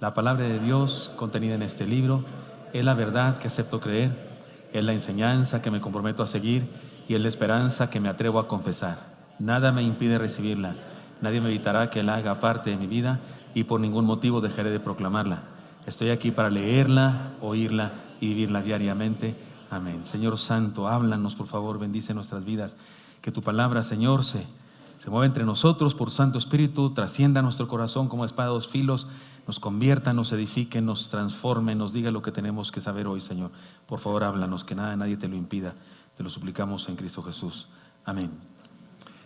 La palabra de Dios contenida en este libro es la verdad que acepto creer, es la enseñanza que me comprometo a seguir y es la esperanza que me atrevo a confesar. Nada me impide recibirla, nadie me evitará que la haga parte de mi vida y por ningún motivo dejaré de proclamarla. Estoy aquí para leerla, oírla y vivirla diariamente. Amén. Señor Santo, háblanos, por favor, bendice nuestras vidas. Que tu palabra, Señor, se mueva entre nosotros por Santo Espíritu, trascienda nuestro corazón como espada de dos filos, nos convierta, nos edifique, nos transforme, nos diga lo que tenemos que saber hoy, Señor. Por favor, háblanos, que nada, nadie te lo impida. Te lo suplicamos en Cristo Jesús. Amén.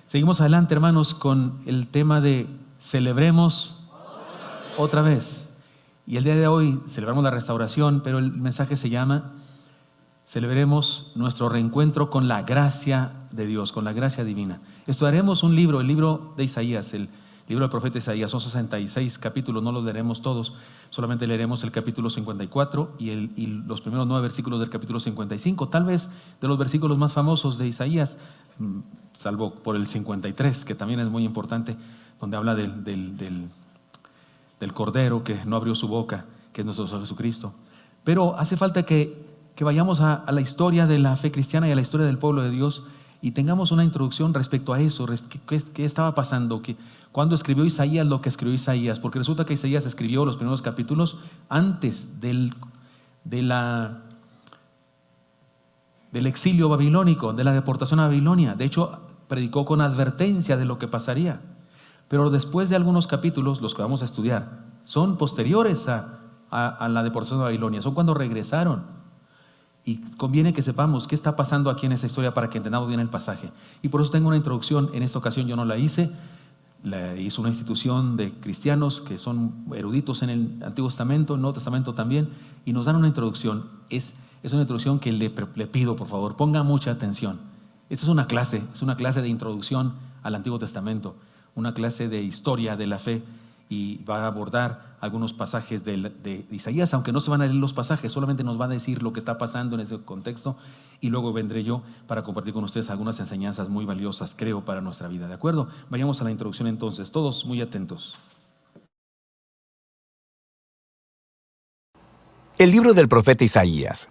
Seguimos adelante, hermanos, con el tema de celebremos otra vez. Y el día de hoy celebramos la restauración, pero el mensaje se llama celebremos nuestro reencuentro con la gracia de Dios, con la gracia divina. Estudiaremos un libro, el libro de Isaías, el libro del profeta Isaías. Son 66 capítulos, no los leeremos todos, solamente leeremos el capítulo 54 y los primeros 9 versículos del capítulo 55, tal vez de los versículos más famosos de Isaías, salvo por el 53, que también es muy importante, donde habla del Cordero que no abrió su boca, que es nuestro Señor Jesucristo. Pero hace falta que vayamos a la historia de la fe cristiana y a la historia del pueblo de Dios y tengamos una introducción respecto a eso, qué estaba pasando, cuándo escribió Isaías lo que escribió Isaías, porque resulta que Isaías escribió los primeros capítulos antes del exilio babilónico, de la deportación a Babilonia. De hecho, predicó con advertencia de lo que pasaría. Pero después de algunos capítulos, los que vamos a estudiar, son posteriores a la deportación a Babilonia, son cuando regresaron. Y conviene que sepamos qué está pasando aquí en esa historia para que entendamos bien el pasaje. Y por eso tengo una introducción. En esta ocasión yo no la hice, la hizo una institución de cristianos que son eruditos en el Antiguo Testamento, en el Nuevo Testamento también, y nos dan una introducción. Es una introducción que le pido, por favor, ponga mucha atención. Esta es una clase de introducción al Antiguo Testamento, una clase de historia de la fe, y va a abordar algunos pasajes de Isaías, aunque no se van a leer los pasajes, solamente nos va a decir lo que está pasando en ese contexto, y luego vendré yo para compartir con ustedes algunas enseñanzas muy valiosas, creo, para nuestra vida. ¿De acuerdo? Vayamos a la introducción entonces, todos muy atentos. El libro del profeta Isaías.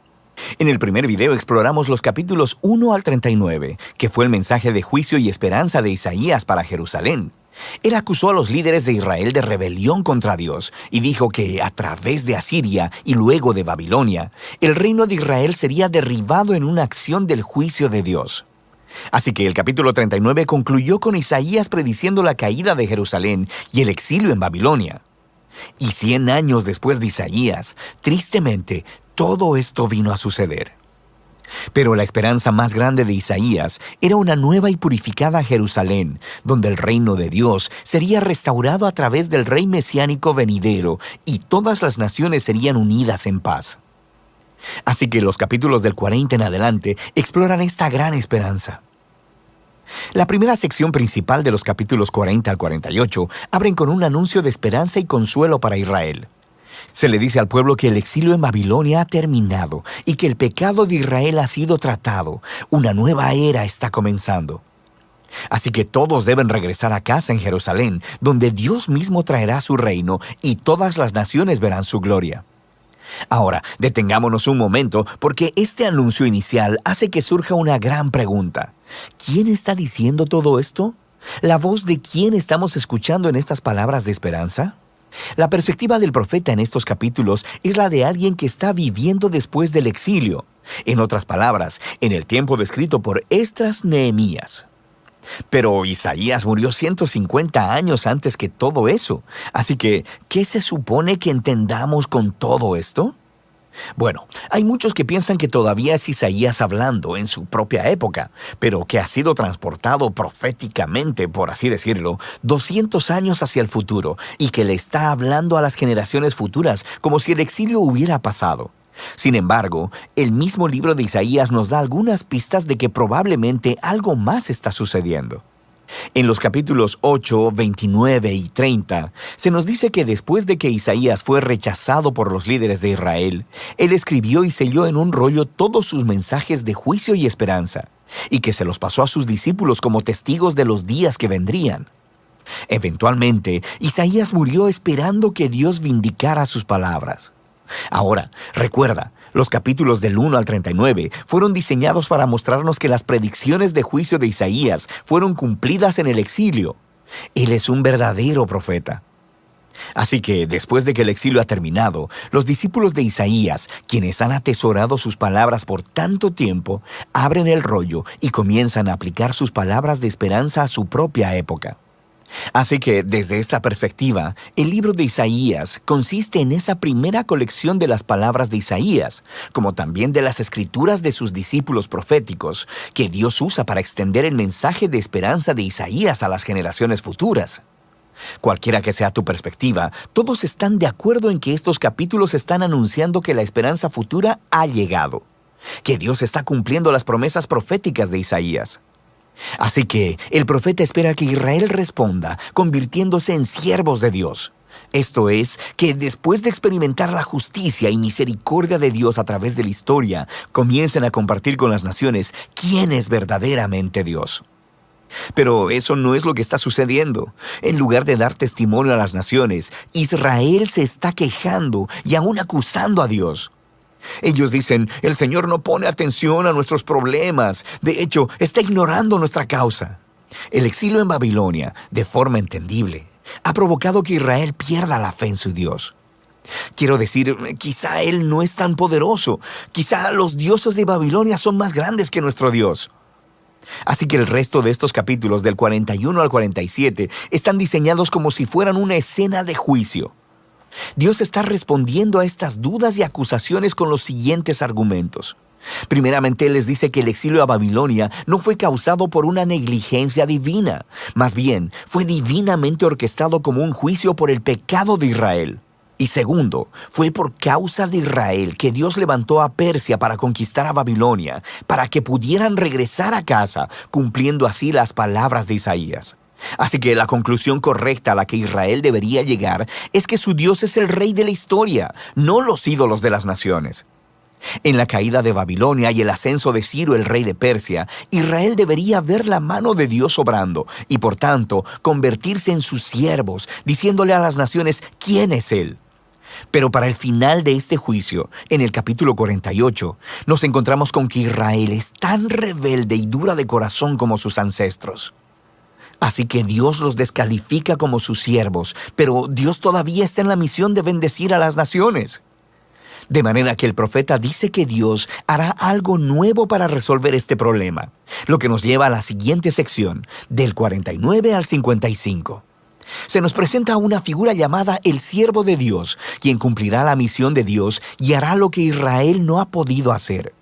En el primer video exploramos los capítulos 1 al 39, que fue el mensaje de juicio y esperanza de Isaías para Jerusalén. Él acusó a los líderes de Israel de rebelión contra Dios y dijo que a través de Asiria y luego de Babilonia, el reino de Israel sería derribado en una acción del juicio de Dios. Así que el capítulo 39 concluyó con Isaías prediciendo la caída de Jerusalén y el exilio en Babilonia. Y 100 años después de Isaías, tristemente, todo esto vino a suceder. Pero la esperanza más grande de Isaías era una nueva y purificada Jerusalén, donde el reino de Dios sería restaurado a través del rey mesiánico venidero y todas las naciones serían unidas en paz. Así que los capítulos del 40 en adelante exploran esta gran esperanza. La primera sección principal de los capítulos 40 al 48 abren con un anuncio de esperanza y consuelo para Israel. Se le dice al pueblo que el exilio en Babilonia ha terminado y que el pecado de Israel ha sido tratado. Una nueva era está comenzando. Así que todos deben regresar a casa en Jerusalén, donde Dios mismo traerá su reino y todas las naciones verán su gloria. Ahora, detengámonos un momento porque este anuncio inicial hace que surja una gran pregunta. ¿Quién está diciendo todo esto? ¿La voz de quién estamos escuchando en estas palabras de esperanza? La perspectiva del profeta en estos capítulos es la de alguien que está viviendo después del exilio. En otras palabras, en el tiempo descrito por Esdras Nehemías. Pero Isaías murió 150 años antes que todo eso. Así que, ¿qué se supone que entendamos con todo esto? Bueno, hay muchos que piensan que todavía es Isaías hablando en su propia época, pero que ha sido transportado proféticamente, por así decirlo, 200 años hacia el futuro y que le está hablando a las generaciones futuras como si el exilio hubiera pasado. Sin embargo, el mismo libro de Isaías nos da algunas pistas de que probablemente algo más está sucediendo. En los capítulos 8, 29 y 30, se nos dice que después de que Isaías fue rechazado por los líderes de Israel, él escribió y selló en un rollo todos sus mensajes de juicio y esperanza, y que se los pasó a sus discípulos como testigos de los días que vendrían. Eventualmente, Isaías murió esperando que Dios vindicara sus palabras. Ahora, recuerda, los capítulos del 1 al 39 fueron diseñados para mostrarnos que las predicciones de juicio de Isaías fueron cumplidas en el exilio. Él es un verdadero profeta. Así que, después de que el exilio ha terminado, los discípulos de Isaías, quienes han atesorado sus palabras por tanto tiempo, abren el rollo y comienzan a aplicar sus palabras de esperanza a su propia época. Así que, desde esta perspectiva, el libro de Isaías consiste en esa primera colección de las palabras de Isaías, como también de las escrituras de sus discípulos proféticos, que Dios usa para extender el mensaje de esperanza de Isaías a las generaciones futuras. Cualquiera que sea tu perspectiva, todos están de acuerdo en que estos capítulos están anunciando que la esperanza futura ha llegado, que Dios está cumpliendo las promesas proféticas de Isaías. Así que el profeta espera que Israel responda, convirtiéndose en siervos de Dios. Esto es, que después de experimentar la justicia y misericordia de Dios a través de la historia, comiencen a compartir con las naciones quién es verdaderamente Dios. Pero eso no es lo que está sucediendo. En lugar de dar testimonio a las naciones, Israel se está quejando y aún acusando a Dios. Ellos dicen, el Señor no pone atención a nuestros problemas. De hecho, está ignorando nuestra causa. El exilio en Babilonia, de forma entendible, ha provocado que Israel pierda la fe en su Dios. Quiero decir, quizá Él no es tan poderoso. Quizá los dioses de Babilonia son más grandes que nuestro Dios. Así que el resto de estos capítulos, del 41 al 47, están diseñados como si fueran una escena de juicio. Dios está respondiendo a estas dudas y acusaciones con los siguientes argumentos. Primeramente, Él les dice que el exilio a Babilonia no fue causado por una negligencia divina. Más bien, fue divinamente orquestado como un juicio por el pecado de Israel. Y segundo, fue por causa de Israel que Dios levantó a Persia para conquistar a Babilonia, para que pudieran regresar a casa, cumpliendo así las palabras de Isaías. Así que la conclusión correcta a la que Israel debería llegar es que su Dios es el rey de la historia, no los ídolos de las naciones. En la caída de Babilonia y el ascenso de Ciro, el rey de Persia, Israel debería ver la mano de Dios obrando y, por tanto, convertirse en sus siervos, diciéndole a las naciones quién es Él. Pero para el final de este juicio, en el capítulo 48, nos encontramos con que Israel es tan rebelde y dura de corazón como sus ancestros. Así que Dios los descalifica como sus siervos, pero Dios todavía está en la misión de bendecir a las naciones. De manera que el profeta dice que Dios hará algo nuevo para resolver este problema, lo que nos lleva a la siguiente sección, del 49 al 55. Se nos presenta una figura llamada el siervo de Dios, quien cumplirá la misión de Dios y hará lo que Israel no ha podido hacer.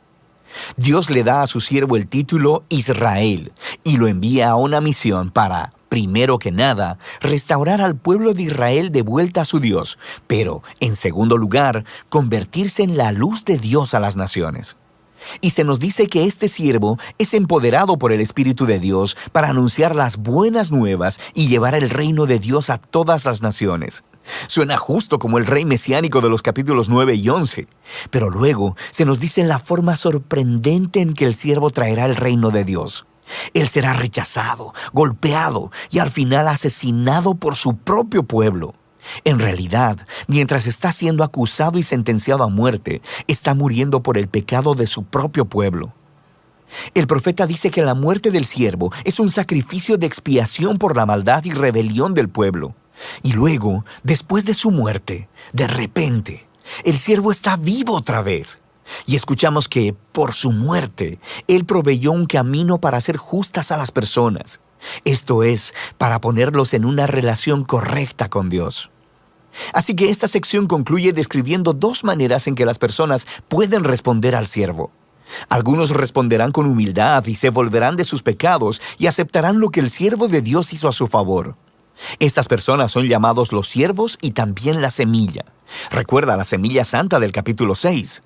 Dios le da a su siervo el título Israel y lo envía a una misión para, primero que nada, restaurar al pueblo de Israel de vuelta a su Dios, pero, en segundo lugar, convertirse en la luz de Dios a las naciones. Y se nos dice que este siervo es empoderado por el Espíritu de Dios para anunciar las buenas nuevas y llevar el reino de Dios a todas las naciones. Suena justo como el rey mesiánico de los capítulos 9 y 11, pero luego se nos dice la forma sorprendente en que el siervo traerá el reino de Dios. Él será rechazado, golpeado y al final asesinado por su propio pueblo. En realidad, mientras está siendo acusado y sentenciado a muerte, está muriendo por el pecado de su propio pueblo. El profeta dice que la muerte del siervo es un sacrificio de expiación por la maldad y rebelión del pueblo. Y luego, después de su muerte, de repente, el siervo está vivo otra vez. Y escuchamos que, por su muerte, Él proveyó un camino para hacer justas a las personas. Esto es, para ponerlos en una relación correcta con Dios. Así que esta sección concluye describiendo dos maneras en que las personas pueden responder al siervo. Algunos responderán con humildad y se volverán de sus pecados y aceptarán lo que el siervo de Dios hizo a su favor. Estas personas son llamados los siervos y también la semilla. Recuerda la semilla santa del capítulo 6.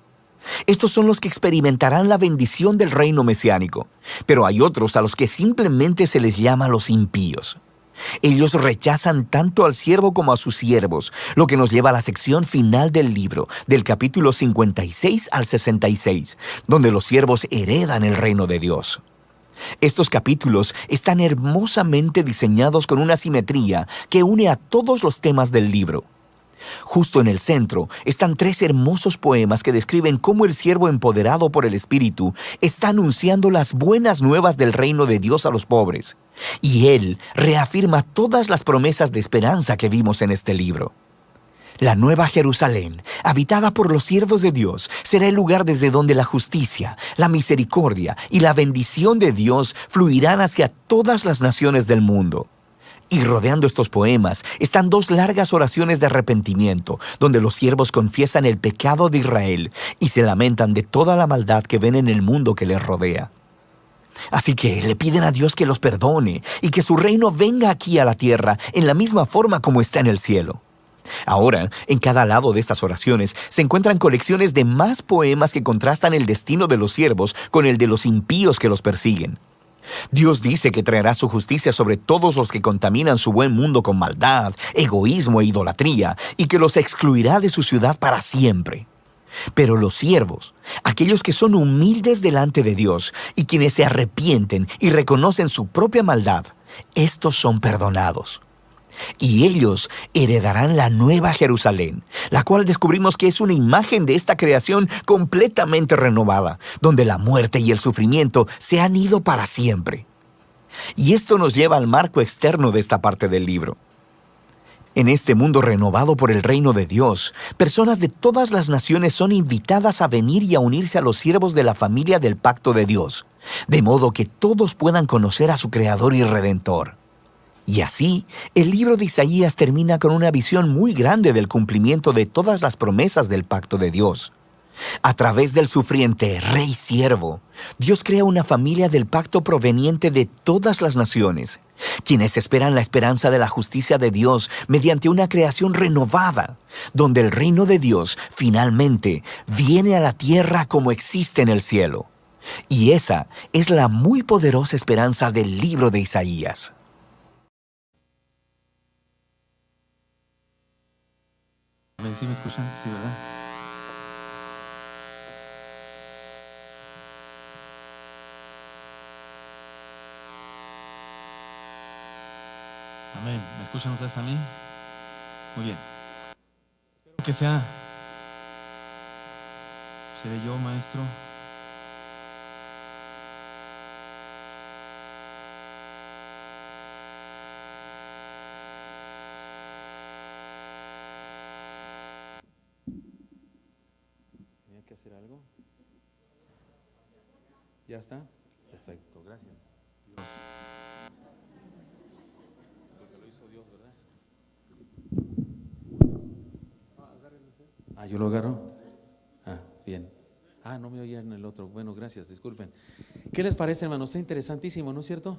Estos son los que experimentarán la bendición del reino mesiánico, pero hay otros a los que simplemente se les llama los impíos. Ellos rechazan tanto al siervo como a sus siervos, lo que nos lleva a la sección final del libro, del capítulo 56 al 66, donde los siervos heredan el reino de Dios. Estos capítulos están hermosamente diseñados con una simetría que une a todos los temas del libro. Justo en el centro están 3 hermosos poemas que describen cómo el siervo empoderado por el Espíritu está anunciando las buenas nuevas del reino de Dios a los pobres. Y él reafirma todas las promesas de esperanza que vimos en este libro. La nueva Jerusalén, habitada por los siervos de Dios, será el lugar desde donde la justicia, la misericordia y la bendición de Dios fluirán hacia todas las naciones del mundo. Y rodeando estos poemas están 2 largas oraciones de arrepentimiento, donde los siervos confiesan el pecado de Israel y se lamentan de toda la maldad que ven en el mundo que les rodea. Así que le piden a Dios que los perdone y que su reino venga aquí a la tierra en la misma forma como está en el cielo. Ahora, en cada lado de estas oraciones se encuentran colecciones de más poemas que contrastan el destino de los siervos con el de los impíos que los persiguen. Dios dice que traerá su justicia sobre todos los que contaminan su buen mundo con maldad, egoísmo e idolatría, y que los excluirá de su ciudad para siempre. Pero los siervos, aquellos que son humildes delante de Dios y quienes se arrepienten y reconocen su propia maldad, estos son perdonados. Y ellos heredarán la nueva Jerusalén, la cual descubrimos que es una imagen de esta creación completamente renovada, donde la muerte y el sufrimiento se han ido para siempre. Y esto nos lleva al marco externo de esta parte del libro. En este mundo renovado por el reino de Dios, personas de todas las naciones son invitadas a venir y a unirse a los siervos de la familia del pacto de Dios, de modo que todos puedan conocer a su Creador y Redentor. Y así, el libro de Isaías termina con una visión muy grande del cumplimiento de todas las promesas del pacto de Dios. A través del sufriente rey siervo, Dios crea una familia del pacto proveniente de todas las naciones, quienes esperan la esperanza de la justicia de Dios mediante una creación renovada, donde el reino de Dios finalmente viene a la tierra como existe en el cielo. Y esa es la muy poderosa esperanza del libro de Isaías. ¿Sí me escuchan? Sí, ¿verdad? Amén. ¿Me escuchan ustedes a mí? Muy bien. Espero que seré yo, maestro. ¿Tenía que hacer algo? ¿Ya está? Perfecto, gracias. Dios. Porque lo hizo Dios, ¿verdad? ¿Yo lo agarro? Bien. No me oían el otro. Bueno, gracias, disculpen. ¿Qué les parece, hermanos? Es interesantísimo, ¿no es cierto?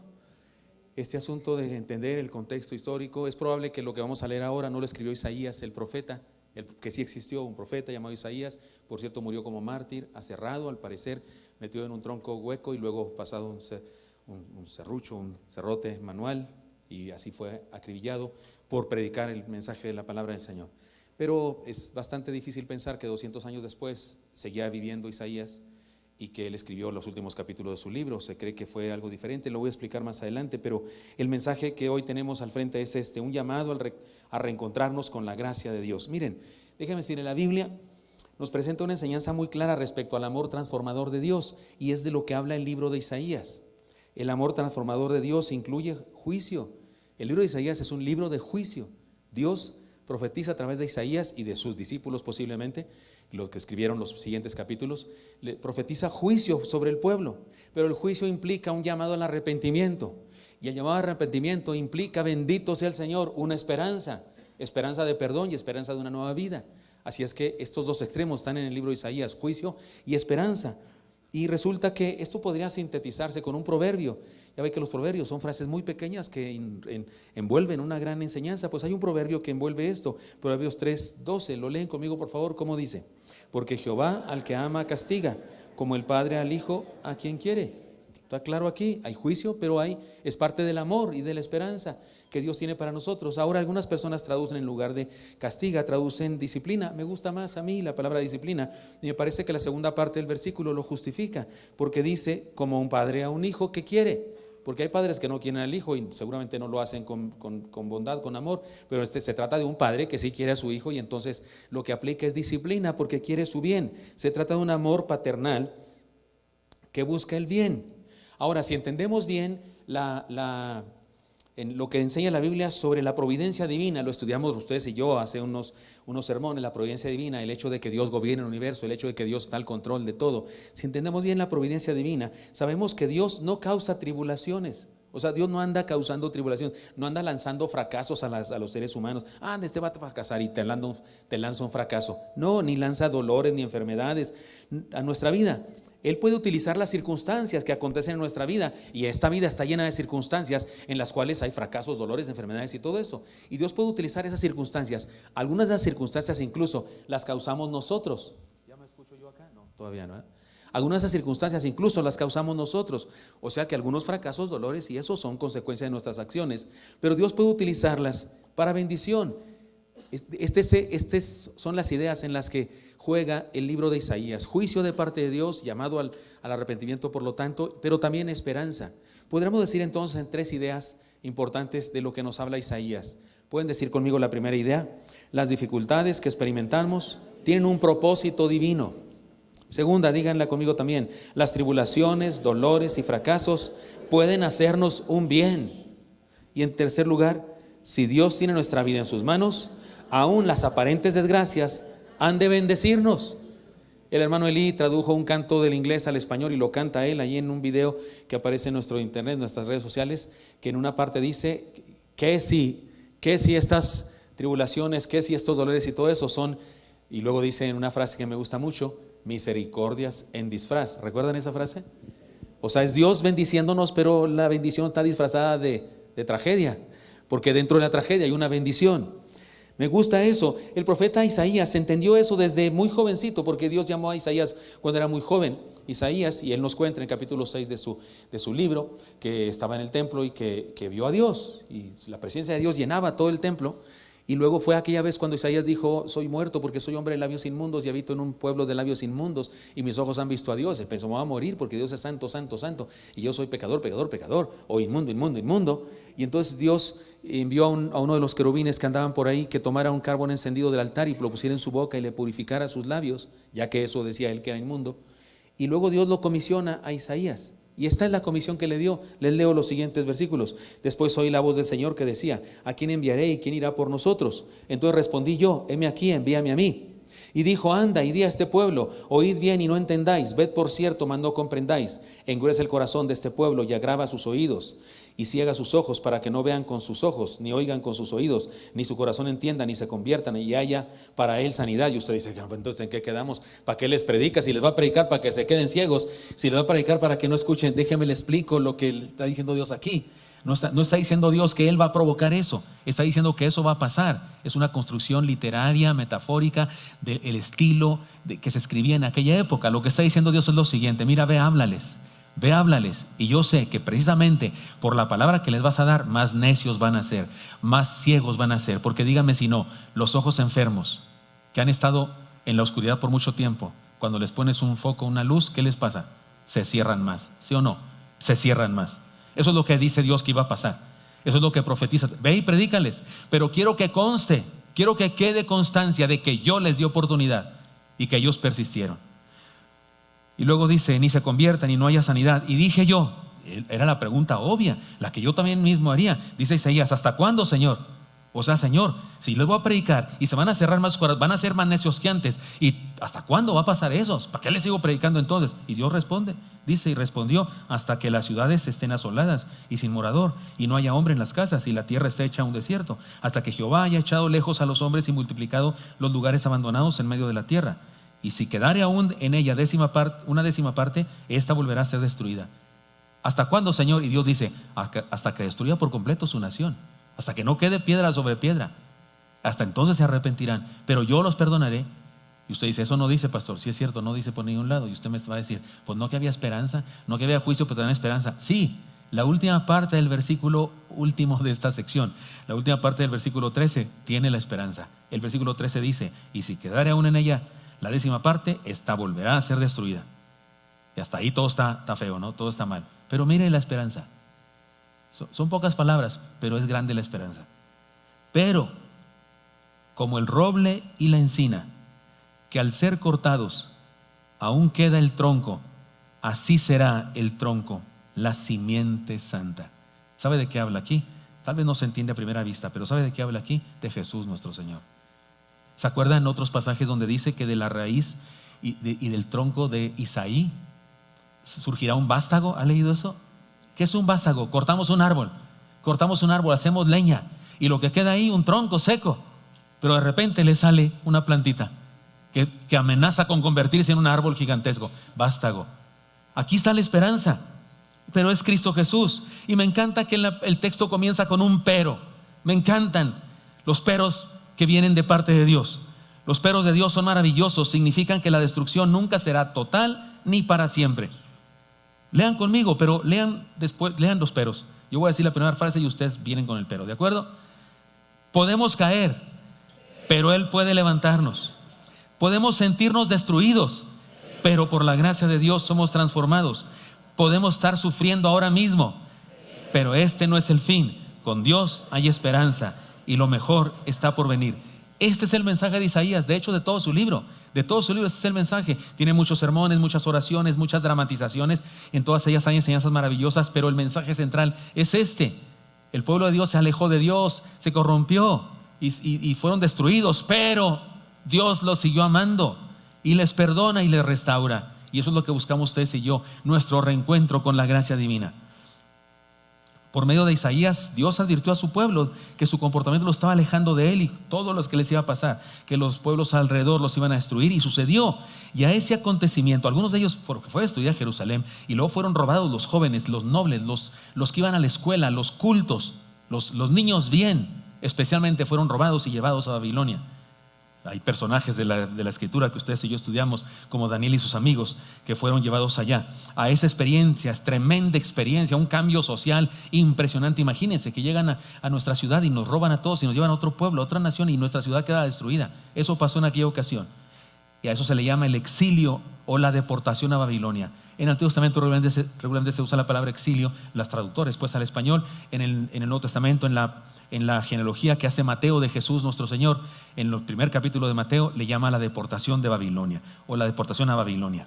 Este asunto de entender el contexto histórico. Es probable que lo que vamos a leer ahora no lo escribió Isaías, el profeta, que sí existió un profeta llamado Isaías. Por cierto, murió como mártir, aserrado al parecer, metido en un tronco hueco y luego pasado un serrucho, un serrote manual, y así fue acribillado por predicar el mensaje de la palabra del Señor. Pero es bastante difícil pensar que 200 años después seguía viviendo Isaías y que él escribió los últimos capítulos de su libro. Se cree que fue algo diferente, lo voy a explicar más adelante, pero el mensaje que hoy tenemos al frente es un llamado a reencontrarnos con la gracia de Dios. Miren, déjenme decir, en la Biblia nos presenta una enseñanza muy clara respecto al amor transformador de Dios, y es de lo que habla el libro de Isaías. El amor transformador de Dios incluye juicio. El libro de Isaías es un libro de juicio. Dios profetiza a través de Isaías y de sus discípulos posiblemente, los que escribieron los siguientes capítulos, le profetiza juicio sobre el pueblo, pero el juicio implica un llamado al arrepentimiento, y el llamado al arrepentimiento implica, bendito sea el Señor, una esperanza de perdón y esperanza de una nueva vida. Así es que estos dos extremos están en el libro de Isaías, juicio y esperanza. Y resulta que esto podría sintetizarse con un proverbio. Ya ve que los proverbios son frases muy pequeñas que envuelven una gran enseñanza. Pues hay un proverbio que envuelve esto, Proverbios 3:12, lo leen conmigo por favor. ¿Cómo dice? Porque Jehová al que ama castiga, como el padre al hijo a quien quiere. Está claro aquí, hay juicio, pero es parte del amor y de la esperanza que Dios tiene para nosotros. Ahora algunas personas traducen, en lugar de castiga, traducen disciplina. Me gusta más a mí la palabra disciplina, y me parece que la segunda parte del versículo lo justifica, porque dice, como un padre a un hijo que quiere. Porque hay padres que no quieren al hijo y seguramente no lo hacen con bondad, con amor, pero se trata de un padre que sí quiere a su hijo, y entonces lo que aplica es disciplina porque quiere su bien. Se trata de un amor paternal que busca el bien. Ahora, si entendemos bien en lo que enseña la Biblia sobre la providencia divina, lo estudiamos ustedes y yo hace unos sermones, la providencia divina, el hecho de que Dios gobierne el universo, el hecho de que Dios está al control de todo. Si entendemos bien la providencia divina, sabemos que Dios no causa tribulaciones. O sea, Dios no anda causando tribulación, no anda lanzando fracasos a los seres humanos. Este va a fracasar y te lanza un fracaso. No, ni lanza dolores ni enfermedades a nuestra vida. Él puede utilizar las circunstancias que acontecen en nuestra vida, y esta vida está llena de circunstancias en las cuales hay fracasos, dolores, enfermedades y todo eso. Y Dios puede utilizar esas circunstancias. Algunas de las circunstancias incluso las causamos nosotros. ¿Ya me escucho yo acá? No, todavía no. Algunas de esas circunstancias incluso las causamos nosotros. O sea que algunos fracasos, dolores y eso son consecuencia de nuestras acciones. Pero Dios puede utilizarlas para bendición. Estas son las ideas en las que juega el libro de Isaías. Juicio de parte de Dios, llamado al arrepentimiento por lo tanto, pero también esperanza. Podríamos decir entonces en 3 ideas importantes de lo que nos habla Isaías. ¿Pueden decir conmigo la primera idea? Las dificultades que experimentamos tienen un propósito divino. Segunda, díganla conmigo también, las tribulaciones, dolores y fracasos pueden hacernos un bien. Y en tercer lugar, si Dios tiene nuestra vida en sus manos, aún las aparentes desgracias han de bendecirnos. El hermano Eli tradujo un canto del inglés al español y lo canta él ahí en un video que aparece en nuestro internet, en nuestras redes sociales, que en una parte dice que si estas tribulaciones, que si estos dolores y todo eso son, y luego dice en una frase que me gusta mucho, misericordias en disfraz. ¿Recuerdan esa frase? O sea, es Dios bendiciéndonos, pero la bendición está disfrazada de tragedia, porque dentro de la tragedia hay una bendición. Me gusta eso. El profeta Isaías entendió eso desde muy jovencito, porque Dios llamó a Isaías cuando era muy joven. Isaías, y él nos cuenta en el capítulo 6 de su libro, que estaba en el templo y que vio a Dios, y la presencia de Dios llenaba todo el templo. Y luego fue aquella vez cuando Isaías dijo, soy muerto porque soy hombre de labios inmundos y habito en un pueblo de labios inmundos y mis ojos han visto a Dios. Él pensó, me voy a morir porque Dios es santo, santo, santo y yo soy pecador, pecador, pecador, o inmundo, inmundo, inmundo. Y entonces Dios envió a uno de los querubines que andaban por ahí que tomara un carbón encendido del altar y lo pusiera en su boca y le purificara sus labios, ya que eso decía él que era inmundo. Y luego Dios lo comisiona a Isaías. Y esta es la comisión que le dio. Les leo los siguientes versículos. Después oí la voz del Señor que decía, ¿a quién enviaré y quién irá por nosotros? Entonces respondí yo, heme aquí, envíame a mí. Y dijo, anda y di a este pueblo, oíd bien y no entendáis, ved por cierto, mas no comprendáis. Engruesa el corazón de este pueblo y agrava sus oídos, y ciega sus ojos para que no vean con sus ojos, ni oigan con sus oídos, ni su corazón entienda, ni se conviertan, y haya para él sanidad. Y usted dice, entonces ¿en qué quedamos? ¿Para qué les predica? Si les va a predicar para que se queden ciegos, si les va a predicar para que no escuchen, déjeme le explico lo que está diciendo Dios aquí. No está diciendo Dios que Él va a provocar eso, está diciendo que eso va a pasar. Es una construcción literaria, metafórica, del estilo que se escribía en aquella época. Lo que está diciendo Dios es lo siguiente, mira, ve, háblales, y yo sé que precisamente por la palabra que les vas a dar, más necios van a ser, más ciegos van a ser, porque díganme si no, los ojos enfermos, que han estado en la oscuridad por mucho tiempo, cuando les pones un foco, una luz, ¿qué les pasa? Se cierran más, ¿sí o no? Se cierran más. Eso es lo que dice Dios que iba a pasar. Eso es lo que profetiza. Ve y predícales. Pero quiero que conste, quiero que quede constancia de que yo les di oportunidad y que ellos persistieron. Y luego dice, ni se conviertan y no haya sanidad. Y dije yo, era la pregunta obvia, la que yo también mismo haría. Dice Isaías, ¿hasta cuándo, Señor? O sea, Señor, si les voy a predicar y se van a cerrar más corazones, van a ser más necios que antes, ¿y hasta cuándo va a pasar eso? ¿Para qué les sigo predicando entonces? Y Dios responde, dice, y respondió, hasta que las ciudades estén asoladas y sin morador, y no haya hombre en las casas, y la tierra esté hecha un desierto, hasta que Jehová haya echado lejos a los hombres y multiplicado los lugares abandonados en medio de la tierra. Y si quedare aún en ella una décima parte, esta volverá a ser destruida. ¿Hasta cuándo, Señor? Y Dios dice, hasta que destruya por completo su nación. Hasta que no quede piedra sobre piedra, hasta entonces se arrepentirán, pero yo los perdonaré Y usted dice, eso no dice, pastor. Sí es cierto, no dice por ningún lado. Y usted me va a decir, pues no que había esperanza, no que había juicio, pero también esperanza. Sí, la última parte del versículo último de esta sección, la última parte del versículo 13, tiene la esperanza. El versículo 13 dice, y si quedare aún en ella la 10ª parte, esta volverá a ser destruida. Y hasta ahí todo está feo, ¿no? Todo está mal. Pero mire la esperanza. Son pocas palabras, pero es grande la esperanza. Pero, como el roble y la encina, que al ser cortados aún queda el tronco, así será el tronco, la simiente santa. ¿Sabe de qué habla aquí? Tal vez no se entiende a primera vista, pero ¿sabe de qué habla aquí? De Jesús nuestro Señor. ¿Se acuerdan en otros pasajes donde dice que de la raíz y del tronco de Isaí surgirá un vástago? ¿Ha leído eso? ¿Qué es un vástago? Cortamos un árbol, hacemos leña y lo que queda ahí, un tronco seco, pero de repente le sale una plantita que amenaza con convertirse en un árbol gigantesco, vástago. Aquí está la esperanza, pero es Cristo Jesús. Y me encanta que el texto comienza con un pero. Me encantan los peros que vienen de parte de Dios. Los peros de Dios son maravillosos, significan que la destrucción nunca será total ni para siempre. Lean conmigo, pero lean los peros. Yo voy a decir la primera frase y ustedes vienen con el pero, ¿de acuerdo? Podemos caer, pero Él puede levantarnos. Podemos sentirnos destruidos, pero por la gracia de Dios somos transformados. Podemos estar sufriendo ahora mismo, pero este no es el fin. Con Dios hay esperanza y lo mejor está por venir. Este es el mensaje de Isaías, de hecho de todo su libro. De todo su libro este es el mensaje. Tiene muchos sermones, muchas oraciones, muchas dramatizaciones. En todas ellas hay enseñanzas maravillosas, pero el mensaje central es este. El pueblo de Dios se alejó de Dios, se corrompió y fueron destruidos, pero Dios los siguió amando y les perdona y les restaura. Y eso es lo que buscamos ustedes y yo, nuestro reencuentro con la gracia divina. Por medio de Isaías, Dios advirtió a su pueblo que su comportamiento lo estaba alejando de Él y todo lo que les iba a pasar, que los pueblos alrededor los iban a destruir, y sucedió. Y a ese acontecimiento, algunos de ellos fue a estudiar a Jerusalén y luego fueron robados los jóvenes, los nobles, los que iban a la escuela, los cultos, los niños bien, especialmente fueron robados y llevados a Babilonia. Hay personajes de la escritura que ustedes y yo estudiamos, como Daniel y sus amigos, que fueron llevados allá. A esa experiencia, es tremenda experiencia, un cambio social impresionante. Imagínense que llegan a nuestra ciudad y nos roban a todos y nos llevan a otro pueblo, a otra nación, y nuestra ciudad queda destruida. Eso pasó en aquella ocasión. Y a eso se le llama el exilio o la deportación a Babilonia. En el Antiguo Testamento regularmente se usa la palabra exilio, las traductores pues al español. En el Nuevo Testamento, en la genealogía que hace Mateo de Jesús nuestro Señor, en el primer capítulo de Mateo, le llama la deportación de Babilonia o la deportación a Babilonia.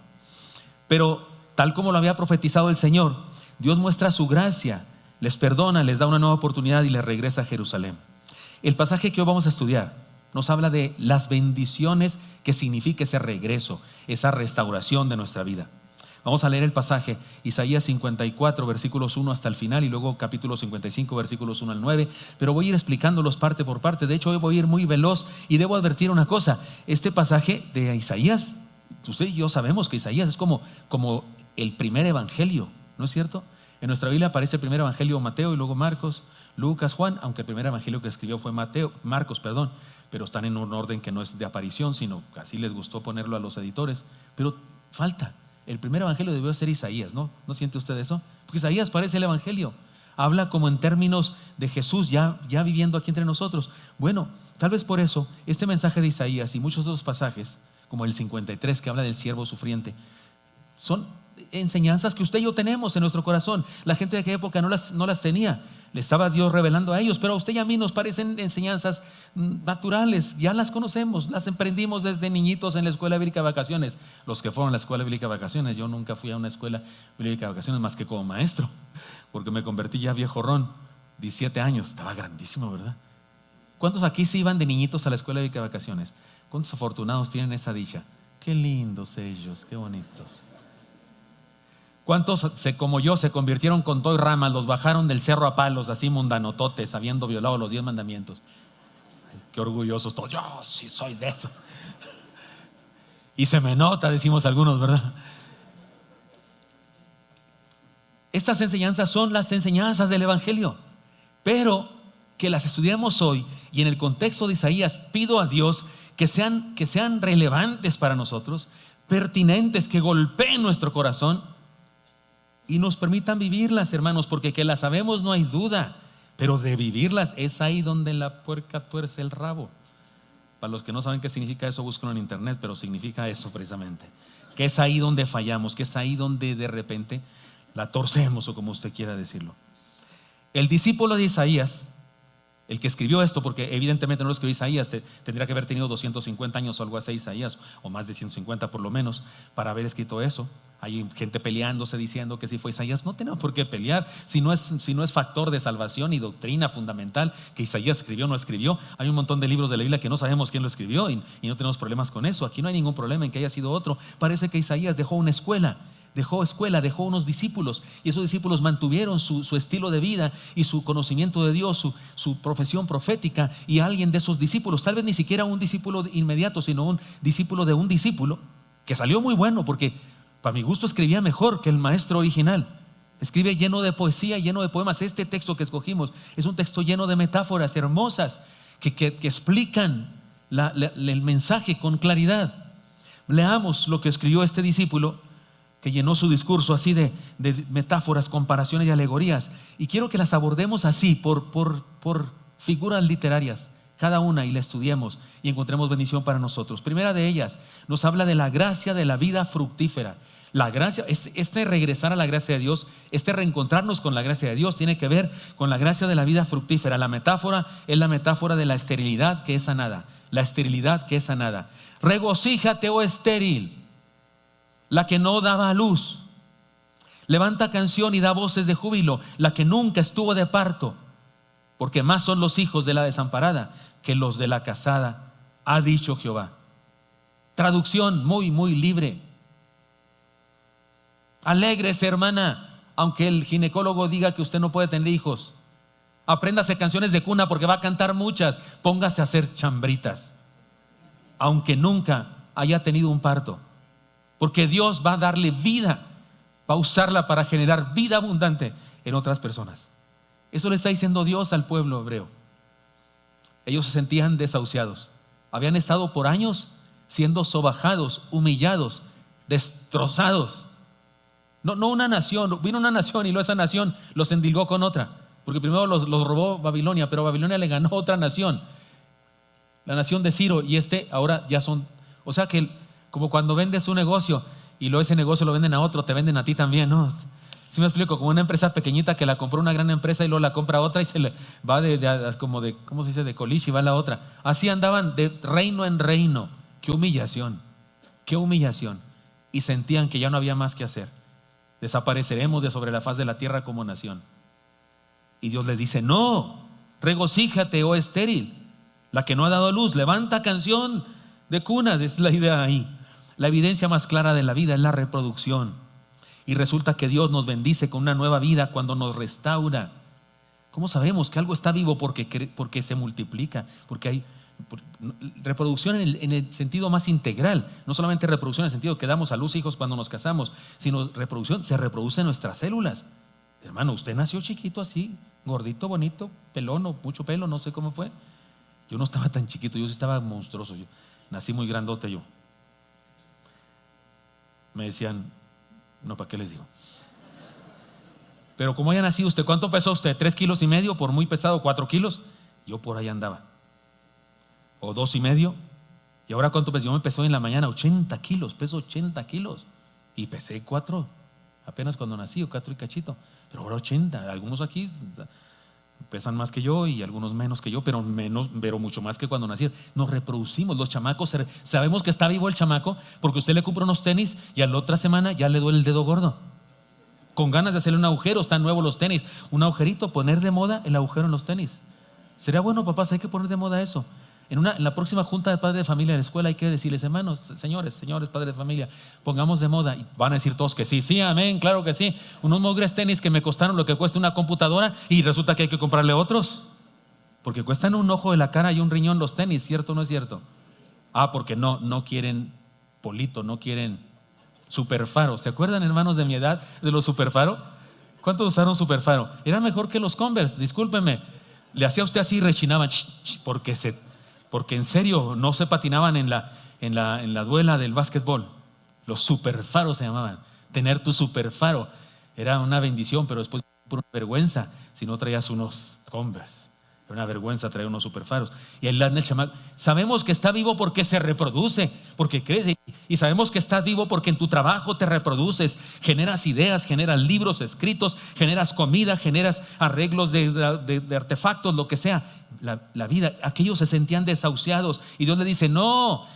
Pero tal como lo había profetizado el Señor, Dios muestra su gracia, les perdona, les da una nueva oportunidad y les regresa a Jerusalén. El pasaje que hoy vamos a estudiar nos habla de las bendiciones que significa ese regreso, esa restauración de nuestra vida. Vamos a leer el pasaje, Isaías 54, versículos 1 hasta el final, y luego capítulo 55, versículos 1 al 9, pero voy a ir explicándolos parte por parte. De hecho, hoy voy a ir muy veloz y debo advertir una cosa. Este pasaje de Isaías, usted y yo sabemos que Isaías es como el primer evangelio, ¿no es cierto? En nuestra Biblia aparece el primer evangelio Mateo y luego Marcos, Lucas, Juan, aunque el primer evangelio que escribió fue Marcos, pero están en un orden que no es de aparición, sino así les gustó ponerlo a los editores. Pero falta. El primer evangelio debió ser Isaías, ¿no? ¿No siente usted eso? Porque Isaías parece el evangelio. Habla como en términos de Jesús ya viviendo aquí entre nosotros. Bueno, tal vez por eso este mensaje de Isaías y muchos otros pasajes, como el 53 que habla del siervo sufriente, son enseñanzas que usted y yo tenemos en nuestro corazón. La gente de aquella época no las tenía. Le estaba Dios revelando a ellos, pero a usted y a mí nos parecen enseñanzas naturales. Ya las conocemos, las emprendimos desde niñitos en la escuela bíblica de vacaciones. Los que fueron a la escuela bíblica de vacaciones, yo nunca fui a una escuela bíblica de vacaciones más que como maestro, porque me convertí ya viejorrón, 17 años, estaba grandísimo, ¿verdad? ¿Cuántos aquí se iban de niñitos a la escuela bíblica de vacaciones? ¿Cuántos afortunados tienen esa dicha? Qué lindos ellos, qué bonitos. ¿Cuántos, como yo, se convirtieron con todo y ramas, los bajaron del cerro a palos, así mundanototes, habiendo violado los 10 mandamientos? Ay, qué orgullosos todos. Yo sí soy de eso. Y se me nota, decimos algunos, ¿verdad? Estas enseñanzas son las enseñanzas del Evangelio, pero que las estudiamos hoy y en el contexto de Isaías, pido a Dios que sean relevantes para nosotros, pertinentes, que golpeen nuestro corazón y nos permitan vivirlas, hermanos, porque que las sabemos no hay duda, pero de vivirlas es ahí donde la puerca tuerce el rabo. Para los que no saben qué significa eso, búsquenlo en internet, pero significa eso precisamente, que es ahí donde fallamos, que es ahí donde de repente la torcemos, o como usted quiera decirlo. El discípulo de Isaías, el que escribió esto, porque evidentemente no lo escribió Isaías, tendría que haber tenido 250 años o algo así Isaías, o más de 150 por lo menos, para haber escrito eso. Hay gente peleándose diciendo que si fue Isaías. No tenemos por qué pelear, si no es factor de salvación y doctrina fundamental que Isaías escribió o no escribió. Hay un montón de libros de la Biblia que no sabemos quién lo escribió y no tenemos problemas con eso. Aquí no hay ningún problema en que haya sido otro. Parece que Isaías dejó una escuela, dejó unos discípulos, y esos discípulos mantuvieron su estilo de vida y su conocimiento de Dios, su profesión profética, y alguien de esos discípulos, tal vez ni siquiera un discípulo inmediato, sino un discípulo de un discípulo, que salió muy bueno, porque para mi gusto escribía mejor que el maestro original. Escribe lleno de poesía, lleno de poemas. Este texto que escogimos es un texto lleno de metáforas hermosas que explican el mensaje con claridad. Leamos lo que escribió este discípulo, que llenó su discurso así de metáforas, comparaciones y alegorías, y quiero que las abordemos así, por figuras literarias, cada una, y la estudiemos y encontremos bendición para nosotros. Primera de ellas nos habla de la gracia de la vida fructífera. La gracia, regresar a la gracia de Dios, reencontrarnos con la gracia de Dios, tiene que ver con la gracia de la vida fructífera. La metáfora es la metáfora de la esterilidad que es sanada. La esterilidad que es sanada. Regocíjate, oh estéril, la que no daba a luz. Levanta canción y da voces de júbilo, la que nunca estuvo de parto, porque más son los hijos de la desamparada que los de la casada, ha dicho Jehová. Traducción muy, muy libre. Alégrese, hermana, aunque el ginecólogo diga que usted no puede tener hijos. Apréndase canciones de cuna porque va a cantar muchas. Póngase a hacer chambritas, aunque nunca haya tenido un parto. Porque Dios va a darle vida, va a usarla para generar vida abundante en otras personas. Eso le está diciendo Dios al pueblo hebreo. Ellos se sentían desahuciados. Habían estado por años siendo sobajados, humillados, destrozados. No una nación, vino una nación y luego esa nación los endilgó con otra. Porque primero los robó Babilonia, pero Babilonia le ganó a otra nación. La nación de Ciro, y ahora ya son, o sea que como cuando vendes un negocio y luego ese negocio lo venden a otro, te venden a ti también, ¿no? ¿Sí me explico? Como una empresa pequeñita que la compró una gran empresa y luego la compra otra y se le va ¿cómo se dice? De coliche y va a la otra. Así andaban de reino en reino. ¡Qué humillación! ¡Qué humillación! Y sentían que ya no había más que hacer. Desapareceremos de sobre la faz de la tierra como nación. Y Dios les dice, no, regocíjate, oh estéril, la que no ha dado luz, levanta canción de cuna, es la idea ahí. La evidencia más clara de la vida es la reproducción. Y resulta que Dios nos bendice con una nueva vida cuando nos restaura. ¿Cómo sabemos que algo está vivo? Porque se multiplica, porque hay reproducción en el sentido más integral. No solamente reproducción en el sentido que damos a luz hijos cuando nos casamos, sino reproducción, se reproduce en nuestras células. Hermano, usted nació chiquito así, gordito, bonito, pelón o mucho pelo, no sé cómo fue. Yo no estaba tan chiquito, yo sí estaba monstruoso. Yo nací muy grandote yo. Me decían, no, ¿para qué les digo? Pero como haya nacido usted, ¿cuánto pesó usted? 3,5 kilos, por muy pesado, 4 kilos. Yo por ahí andaba. O 2,5. ¿Y ahora cuánto pesó? Yo me pesó en la mañana 80 kilos, peso 80 kilos. Y pesé 4, apenas cuando nací, o 4 y cachito. Pero ahora 80. Algunos aquí pesan más que yo y algunos menos que yo, pero mucho más que cuando nacieron. Nos reproducimos, los chamacos, sabemos que está vivo el chamaco porque usted le compra unos tenis y a la otra semana ya le duele el dedo gordo. Con ganas de hacerle un agujero, están nuevos los tenis. Un agujerito, poner de moda el agujero en los tenis. Sería bueno, papás, hay que poner de moda eso. En la próxima junta de padres de familia en la escuela hay que decirles, hermanos, señores, padres de familia, pongamos de moda. Y van a decir todos que sí, sí, amén, claro que sí. Unos mugres tenis que me costaron lo que cuesta una computadora y resulta que hay que comprarle otros. Porque cuestan un ojo de la cara y un riñón los tenis, ¿cierto o no es cierto? Porque no quieren Polito, no quieren Superfaro. ¿Se acuerdan, hermanos, de mi edad, de los Superfaro? ¿Cuántos usaron Superfaro? Eran mejor que los Converse, discúlpeme. Le hacía usted así y rechinaban, porque porque en serio no se patinaban en la duela del básquetbol. Los superfaros se llamaban. Tener tu superfaro era una bendición, pero después por una vergüenza si no traías unos Converse. Era una vergüenza traer unos superfaros. Y el chamaco, sabemos que está vivo porque se reproduce, porque crece. Y sabemos que estás vivo porque en tu trabajo te reproduces, generas ideas, generas libros escritos, generas comida, generas arreglos de artefactos, lo que sea. La vida, aquellos se sentían desahuciados y Dios le dice, no,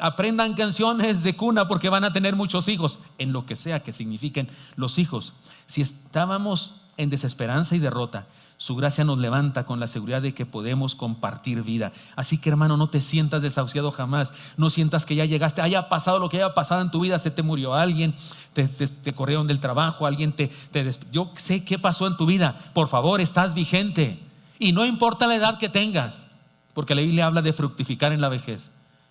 aprendan canciones de cuna porque van a tener muchos hijos, en lo que sea que signifiquen los hijos. Si estábamos en desesperanza y derrota, su gracia nos levanta con la seguridad de que podemos compartir vida. Así que, hermano, no te sientas desahuciado jamás. No sientas que ya llegaste, haya pasado lo que haya pasado en tu vida, se te murió alguien, te corrieron del trabajo, alguien yo sé qué pasó en tu vida. Por favor, estás vigente. Y no importa la edad que tengas, porque la Biblia habla de fructificar en la vejez.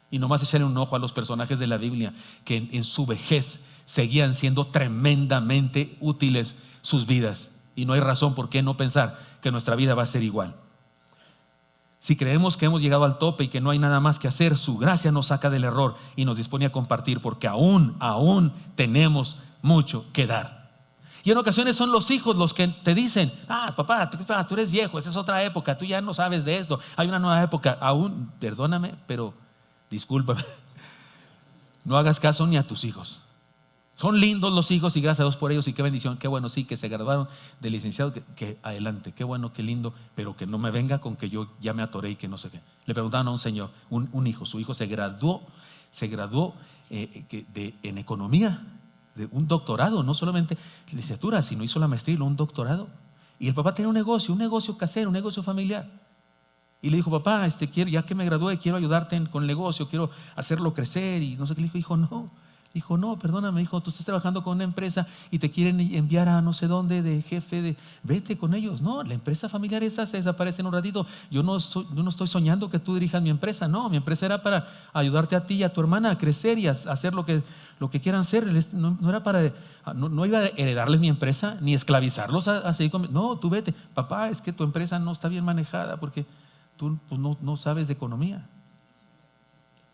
Y nomás echarle un ojo a los personajes de la Biblia que en su vejez seguían siendo tremendamente útiles sus vidas. Y no hay razón por qué no pensar que nuestra vida va a ser igual. Si creemos que hemos llegado al tope y que no hay nada más que hacer, su gracia nos saca del error y nos dispone a compartir, porque aún tenemos mucho que dar. Y en ocasiones son los hijos los que te dicen, papá, tú eres viejo, esa es otra época, tú ya no sabes de esto, hay una nueva época. Aún, perdóname, pero discúlpame, no hagas caso ni a tus hijos. Son lindos los hijos y gracias a Dios por ellos y qué bendición, qué bueno, sí, que se graduaron de licenciado, que adelante, qué bueno, qué lindo, pero que no me venga con que yo ya me atoré y que no sé qué. Le preguntaban a un señor, un hijo, su hijo se graduó en economía, de un doctorado, no solamente licenciatura, sino hizo la maestría y un doctorado. Y el papá tenía un negocio casero, un negocio familiar. Y le dijo, papá, ya que me gradué, quiero ayudarte con el negocio, quiero hacerlo crecer y no sé qué. Le dijo, no, perdóname, hijo, tú estás trabajando con una empresa y te quieren enviar a no sé dónde de jefe, vete con ellos. No, la empresa familiar esta se desaparece en un ratito. Yo no estoy soñando que tú dirijas mi empresa, no, mi empresa era para ayudarte a ti y a tu hermana a crecer y a hacer lo que quieran hacer. No era para, no iba a heredarles mi empresa ni esclavizarlos a seguir con. No, tú vete, papá, es que tu empresa no está bien manejada porque tú pues, no sabes de economía.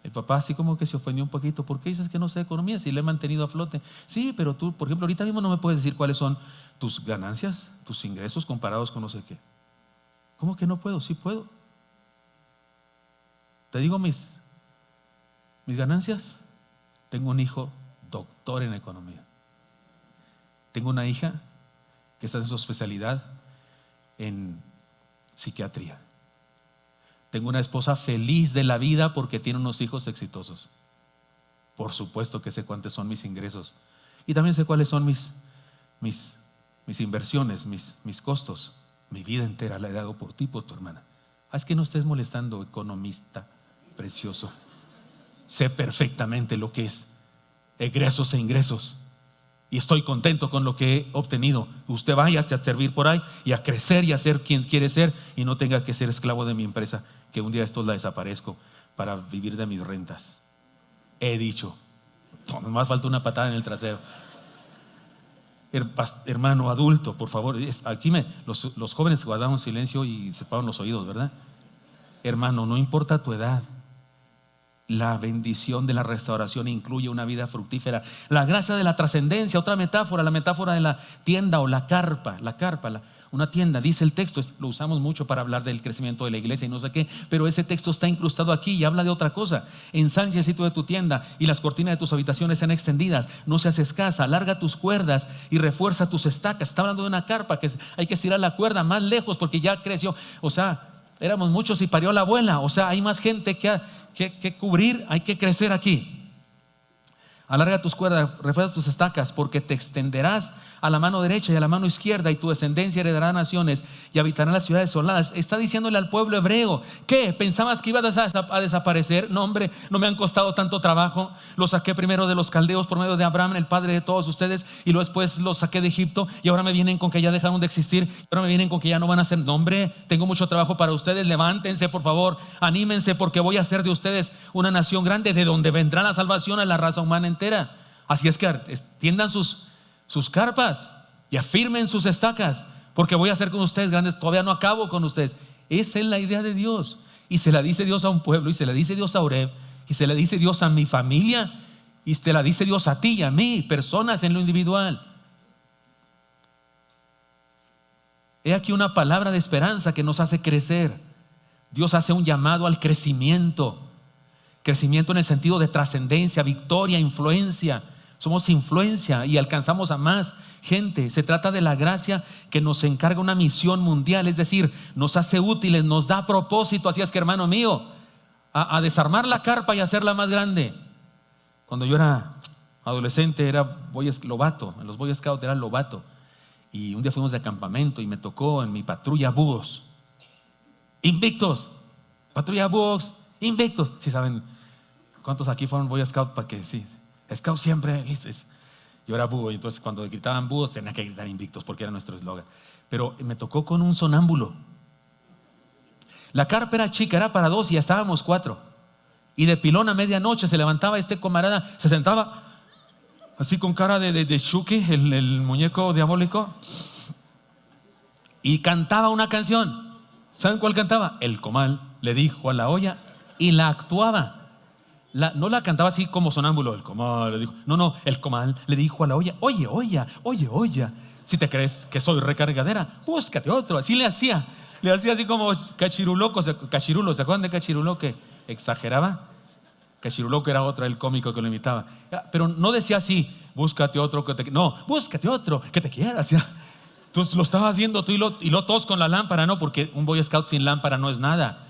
El papá así como que se ofendió un poquito. ¿Por qué dices que no sé de economía si le he mantenido a flote? Sí, pero tú, por ejemplo, ahorita mismo no me puedes decir cuáles son tus ganancias, tus ingresos comparados con no sé qué. ¿Cómo que no puedo? Sí puedo. Te digo mis ganancias. Tengo un hijo doctor en economía. Tengo una hija que está en su especialidad en psiquiatría. Tengo una esposa feliz de la vida porque tiene unos hijos exitosos. Por supuesto que sé cuántos son mis ingresos. Y también sé cuáles son mis inversiones, mis costos. Mi vida entera la he dado por ti, por tu hermana. Es que no estés molestando, economista precioso. Sé perfectamente lo que es egresos e ingresos. Y estoy contento con lo que he obtenido. Usted váyase a servir por ahí y a crecer y a ser quien quiere ser y no tenga que ser esclavo de mi empresa, que un día estos la desaparezco para vivir de mis rentas. He dicho, no, más falta una patada en el trasero. Hermano adulto, por favor, aquí los jóvenes guardamos silencio y se tapan los oídos, ¿verdad? Hermano, no importa tu edad. La bendición de la restauración incluye una vida fructífera. La gracia de la trascendencia, otra metáfora, la metáfora de la tienda o la carpa, una tienda, dice el texto, lo usamos mucho para hablar del crecimiento de la iglesia y no sé qué, pero ese texto está incrustado aquí y habla de otra cosa. Ensancha el sitio de tu tienda y las cortinas de tus habitaciones sean extendidas, no seas escasa, alarga tus cuerdas y refuerza tus estacas. Está hablando de una carpa que hay que estirar la cuerda más lejos porque ya creció, éramos muchos y parió la abuela, hay más gente que cubrir, hay que crecer aquí. Alarga tus cuerdas, refuerza tus estacas, porque te extenderás a la mano derecha y a la mano izquierda, y tu descendencia heredará naciones y habitarán las ciudades desoladas. Está diciéndole al pueblo hebreo, ¿qué? ¿Pensabas que ibas a desaparecer? No, hombre, no me han costado tanto trabajo. Los saqué primero de los caldeos por medio de Abraham, el padre de todos ustedes, y luego después los saqué de Egipto, y ahora me vienen con que ya dejaron de existir, y ahora me vienen con que ya no van a ser. No, hombre, tengo mucho trabajo para ustedes. Levántense, por favor, anímense, porque voy a hacer de ustedes una nación grande, de donde vendrá la salvación a la raza humana entera. Así es que tiendan sus carpas y afirmen sus estacas, porque voy a hacer con ustedes grandes. Todavía no acabo con ustedes. Esa es la idea de Dios. Y se la dice Dios a un pueblo, y se la dice Dios a Oreb, y se la dice Dios a mi familia, y se la dice Dios a ti y a mí, personas en lo individual. He aquí una palabra de esperanza que nos hace crecer. Dios hace un llamado al crecimiento. Crecimiento en el sentido de trascendencia, victoria, influencia. Somos influencia y alcanzamos a más gente. Se trata de la gracia que nos encarga una misión mundial, es decir, nos hace útiles, nos da propósito. Así es que, hermano mío, a desarmar la carpa y hacerla más grande. Cuando yo era adolescente era lobato, en los Boy Scouts era lobato. Y un día fuimos de campamento y me tocó en mi patrulla búhos. Invictos, patrulla búhos, invictos. ¿Sí saben cuántos aquí fueron Boy Scouts? Para que sí, Scout siempre listos. Yo era búho y entonces cuando gritaban búhos tenía que gritar invictos porque era nuestro eslogan. Pero me tocó con un sonámbulo. La carpa era chica, era para 2 y ya estábamos 4. Y de pilón a medianoche se levantaba este camarada, se sentaba así con cara de Chucky, el muñeco diabólico, y cantaba una canción. ¿Saben cuál cantaba? El comal le dijo a la olla y la actuaba. No la cantaba así como sonámbulo, el comal le dijo. No, el comal le dijo a la olla, oye, olla, si te crees que soy recargadera, búscate otro. Así le hacía así como Cachirulo, ¿se acuerdan de Cachirulo que exageraba? Cachirulo era otro, el cómico que lo imitaba. Pero no decía así, búscate otro que te quiera. No, búscate otro que te quiera. Entonces lo estaba haciendo tú y lo todos con la lámpara, ¿no? Porque un Boy Scout sin lámpara no es nada.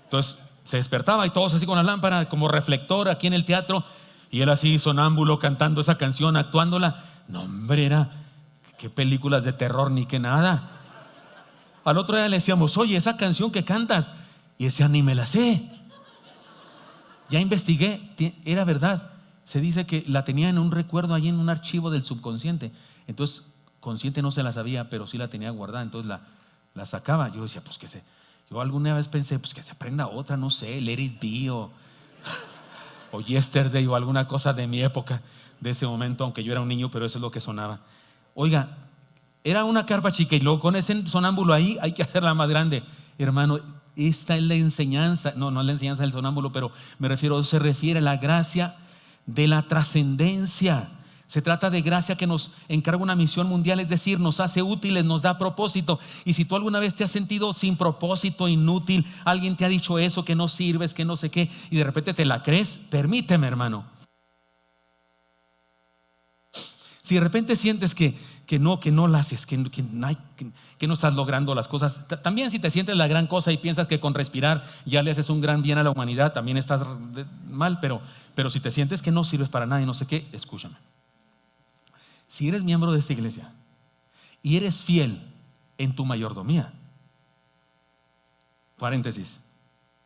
Entonces se despertaba y todos así con la lámpara, como reflector aquí en el teatro. Y él así sonámbulo cantando esa canción, actuándola. No, hombre, era qué películas de terror ni qué nada. Al otro día le decíamos, oye, esa canción que cantas. Y decía, ni me la sé. Ya investigué, era verdad. Se dice que la tenía en un recuerdo allí en un archivo del subconsciente. Entonces, consciente no se la sabía, pero sí la tenía guardada. Entonces la sacaba. Yo decía, pues yo alguna vez pensé, pues que se aprenda otra, no sé, Let It Be o Yesterday o alguna cosa de mi época, de ese momento, aunque yo era un niño, pero eso es lo que sonaba. Oiga, era una carpa chica y luego con ese sonámbulo ahí hay que hacerla más grande. Hermano, esta es la enseñanza, no es la enseñanza del sonámbulo, pero se refiere a la gracia de la trascendencia. Se trata de gracia que nos encarga una misión mundial, es decir, nos hace útiles, nos da propósito. Y si tú alguna vez te has sentido sin propósito, inútil, alguien te ha dicho eso, que no sirves, que no sé qué, y de repente te la crees, permíteme, hermano. Si de repente sientes que no la haces, que no estás logrando las cosas, también si te sientes la gran cosa y piensas que con respirar ya le haces un gran bien a la humanidad, también estás mal, pero si te sientes que no sirves para nada y no sé qué, escúchame. Si eres miembro de esta iglesia y eres fiel en tu mayordomía, paréntesis,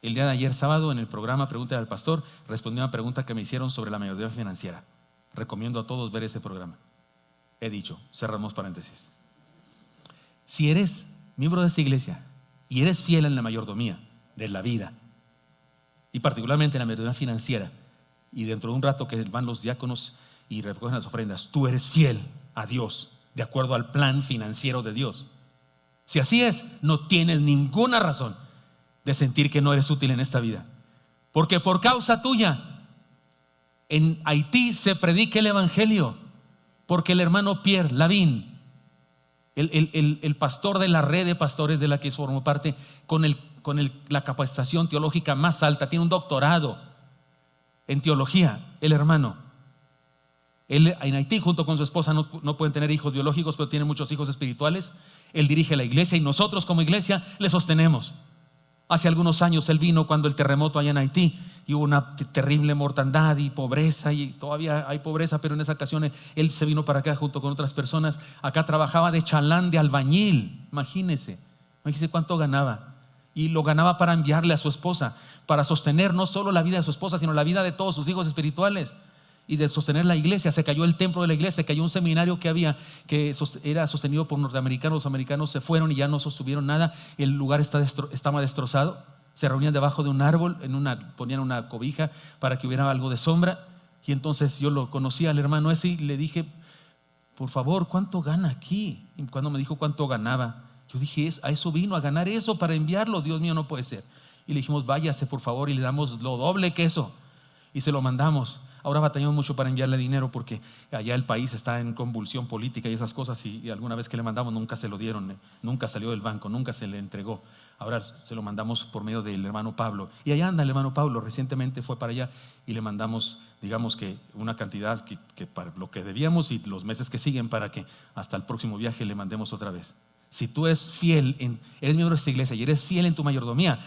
el día de ayer sábado en el programa Pregúntale al Pastor respondí a una pregunta que me hicieron sobre la mayordomía financiera. Recomiendo a todos ver ese programa. He dicho, cerramos paréntesis. Si eres miembro de esta iglesia y eres fiel en la mayordomía de la vida, y particularmente en la mayordomía financiera, y dentro de un rato que van los diáconos y recogen las ofrendas, tú eres fiel a Dios de acuerdo al plan financiero de Dios. Si así es, no tienes ninguna razón de sentir que no eres útil en esta vida, porque por causa tuya en Haití se predica el evangelio, porque el hermano Pierre Lavín, el pastor de la red de pastores de la que formó parte, con la capacitación teológica más alta, tiene un doctorado en teología, el hermano. Él en Haití junto con su esposa no pueden tener hijos biológicos, pero tienen muchos hijos espirituales. Él dirige la iglesia y nosotros como iglesia le sostenemos. Hace algunos años él vino cuando el terremoto allá en Haití y hubo una terrible mortandad y pobreza, y todavía hay pobreza, pero en esa ocasión él se vino para acá junto con otras personas. Acá trabajaba de chalán, de albañil, imagínense cuánto ganaba. Y lo ganaba para enviarle a su esposa, para sostener no solo la vida de su esposa, sino la vida de todos sus hijos espirituales. Y de sostener la iglesia. Se cayó el templo de la iglesia, se cayó un seminario que había, que era sostenido por norteamericanos. Los americanos se fueron y ya no sostuvieron nada. El lugar estaba destrozado. Se reunían debajo de un árbol, ponían una cobija para que hubiera algo de sombra. Y entonces yo lo conocí al hermano ese y le dije, por favor, ¿cuánto gana aquí? Y cuando me dijo cuánto ganaba, yo dije, a eso vino, a ganar eso para enviarlo. Dios mío, no puede ser. Y le dijimos, váyase por favor, y le damos lo doble que eso. Y se lo mandamos. Ahora batallamos mucho para enviarle dinero porque allá el país está en convulsión política y esas cosas, y alguna vez que le mandamos nunca se lo dieron, nunca salió del banco, nunca se le entregó. Ahora se lo mandamos por medio del hermano Pablo. Y allá anda el hermano Pablo, recientemente fue para allá y le mandamos, digamos que una cantidad que para lo que debíamos y los meses que siguen para que hasta el próximo viaje le mandemos otra vez. Si tú eres fiel, eres miembro de esta iglesia y eres fiel en tu mayordomía,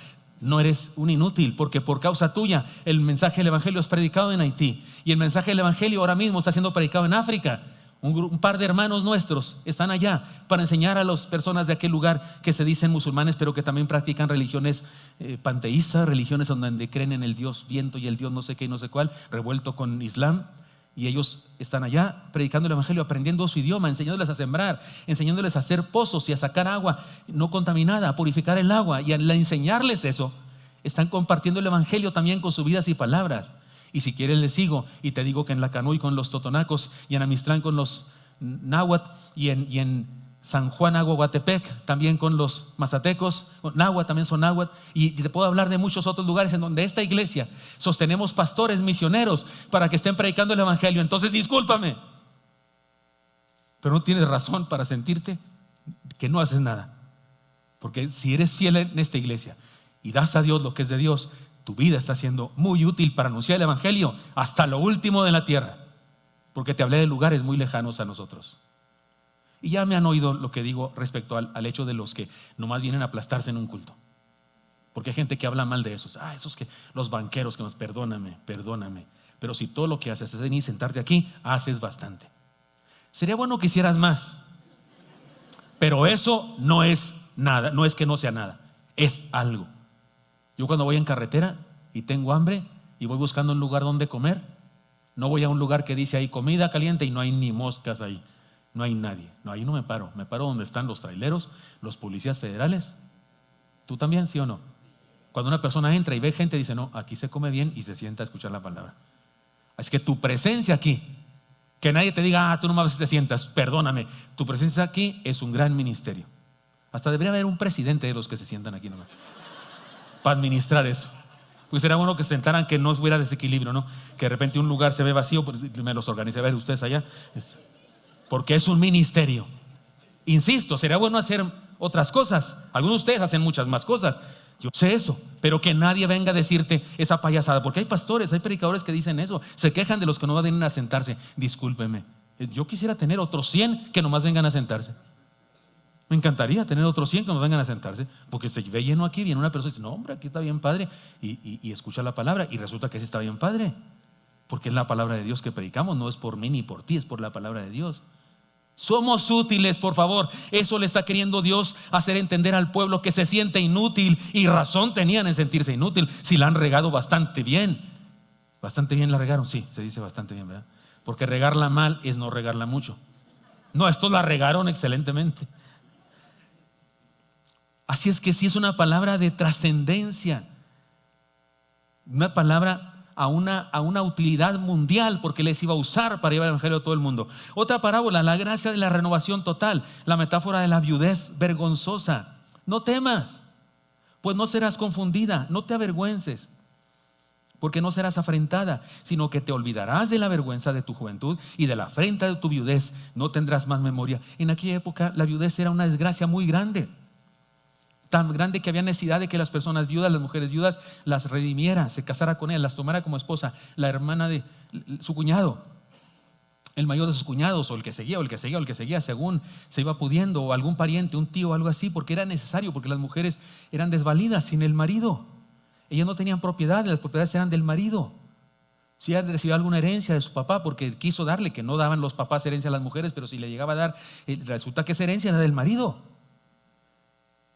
no eres un inútil, porque por causa tuya el mensaje del evangelio es predicado en Haití y el mensaje del evangelio ahora mismo está siendo predicado en África. Un par de hermanos nuestros están allá para enseñar a las personas de aquel lugar que se dicen musulmanes, pero que también practican religiones panteístas, religiones donde creen en el Dios viento y el Dios no sé qué y no sé cuál, revuelto con Islam. Y ellos están allá predicando el evangelio, aprendiendo su idioma, enseñándoles a sembrar, enseñándoles a hacer pozos y a sacar agua no contaminada, a purificar el agua. Y al enseñarles eso, están compartiendo el evangelio también con sus vidas y palabras. Y si quieres les sigo y te digo que en Lacanúy con los totonacos y en Amistlán con los náhuatl y en San Juan Aguaguatepec también con los mazatecos, náhuatl también son náhuatl, y te puedo hablar de muchos otros lugares en donde esta iglesia sostenemos pastores misioneros para que estén predicando el evangelio. Entonces discúlpame, pero no tienes razón para sentirte que no haces nada, porque si eres fiel en esta iglesia y das a Dios lo que es de Dios, tu vida está siendo muy útil para anunciar el evangelio hasta lo último de la tierra, porque te hablé de lugares muy lejanos a nosotros. Y ya me han oído lo que digo respecto al hecho de los que nomás vienen a aplastarse en un culto. Porque hay gente que habla mal de esos. Esos que los banqueros que nos perdóname. Pero si todo lo que haces es venir y sentarte aquí, haces bastante. Sería bueno que hicieras más. Pero eso no es nada, no es que no sea nada, es algo. Yo cuando voy en carretera y tengo hambre y voy buscando un lugar donde comer, no voy a un lugar que dice ahí comida caliente y no hay ni moscas ahí. No hay nadie, no, ahí no me paro donde están los traileros, los policías federales. ¿Tú también, sí o no? Cuando una persona entra y ve gente, dice, no, aquí se come bien y se sienta a escuchar la palabra. Así que tu presencia aquí, que nadie te diga, tú nomás te sientas, perdóname, tu presencia aquí es un gran ministerio. Hasta debería haber un presidente de los que se sientan aquí nomás, para administrar eso. Pues sería bueno que se sentaran, que no hubiera desequilibrio, ¿no? Que de repente un lugar se ve vacío, pues me los organice, a ver ustedes allá. Porque es un ministerio. Insisto, sería bueno hacer otras cosas. Algunos de ustedes hacen muchas más cosas. Yo sé eso, pero que nadie venga a decirte esa payasada. Porque hay pastores, hay predicadores que dicen eso. Se quejan de los que no van a sentarse. Discúlpeme, yo quisiera tener otros 100 que nomás vengan a sentarse. Me encantaría tener otros 100 que nomás vengan a sentarse. Porque se ve lleno aquí, viene una persona y dice, no hombre, aquí está bien padre. Y escucha la palabra y resulta que sí está bien padre. Porque es la palabra de Dios que predicamos. No es por mí ni por ti, es por la palabra de Dios. Somos útiles, por favor. Eso le está queriendo Dios hacer entender al pueblo, que se siente inútil, y razón tenían en sentirse inútil si la han regado bastante bien. Bastante bien la regaron, sí, se dice bastante bien, ¿verdad? Porque regarla mal es no regarla mucho. No, estos la regaron excelentemente. Así es que sí es una palabra de trascendencia, una palabra a una utilidad mundial, porque les iba a usar para llevar el evangelio a todo el mundo. Otra parábola, la gracia de la renovación total, la metáfora de la viudez vergonzosa. No temas, pues no serás confundida, no te avergüences, porque no serás afrentada, sino que te olvidarás de la vergüenza de tu juventud y de la afrenta de tu viudez, no tendrás más memoria. En aquella época la viudez era una desgracia muy grande, tan grande que había necesidad de que las personas viudas, las mujeres viudas, las redimiera, se casara con ellas, las tomara como esposa, la hermana de su cuñado, el mayor de sus cuñados, o el que seguía, según se iba pudiendo, o algún pariente, un tío, algo así, porque era necesario, porque las mujeres eran desvalidas sin el marido. Ellas no tenían propiedades, las propiedades eran del marido. Si ella recibió alguna herencia de su papá, porque quiso darle, que no daban los papás herencia a las mujeres, pero si le llegaba a dar, resulta que esa herencia era del marido.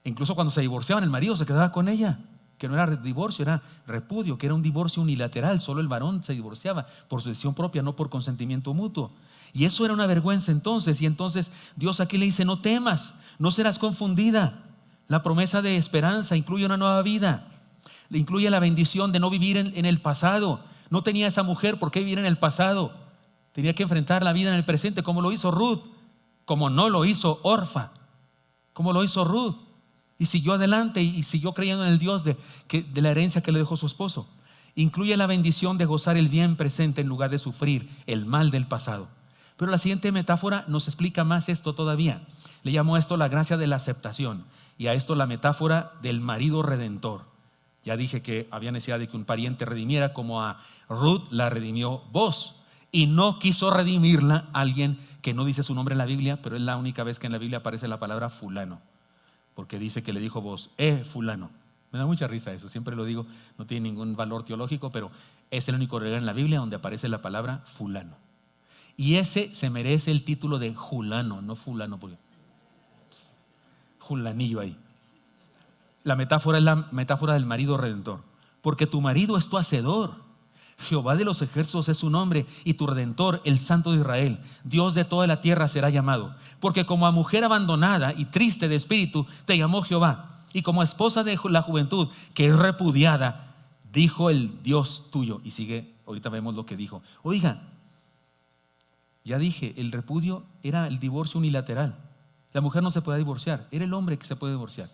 Incluso cuando se divorciaban, el marido se quedaba con ella, que no era divorcio, era repudio, que era un divorcio unilateral. Solo el varón se divorciaba por su decisión propia, no por consentimiento mutuo. Y eso era una vergüenza entonces. Y entonces Dios aquí le dice, no temas, no serás confundida. La promesa de esperanza incluye una nueva vida, incluye la bendición de no vivir en el pasado. No tenía esa mujer por qué vivir en el pasado. Tenía que enfrentar la vida en el presente, como lo hizo Ruth, como no lo hizo Orfa, como lo hizo Ruth. Y siguió adelante y siguió creyendo en el Dios de la herencia que le dejó su esposo. Incluye la bendición de gozar el bien presente en lugar de sufrir el mal del pasado. Pero la siguiente metáfora nos explica más esto todavía. Le llamo a esto la gracia de la aceptación y a esto la metáfora del marido redentor. Ya dije que había necesidad de que un pariente redimiera, como a Ruth la redimió Boaz. Y no quiso redimirla alguien que no dice su nombre en la Biblia, pero es la única vez que en la Biblia aparece la palabra fulano. Porque dice que le dijo Boaz, fulano. Me da mucha risa eso, siempre lo digo, no tiene ningún valor teológico, pero es el único lugar en la Biblia donde aparece la palabra fulano. Y ese se merece el título de Julano, no fulano, porque Julanillo ahí. La metáfora es la metáfora del marido redentor. Porque tu marido es tu hacedor. Jehová de los ejércitos es su nombre, y tu redentor, el Santo de Israel. Dios de toda la tierra será llamado. Porque como a mujer abandonada y triste de espíritu te llamó Jehová. Y como a esposa de la juventud que es repudiada, dijo el Dios tuyo. Y sigue, ahorita vemos lo que dijo. Oiga, ya dije, el repudio era el divorcio unilateral. La mujer no se podía divorciar, era el hombre que se puede divorciar.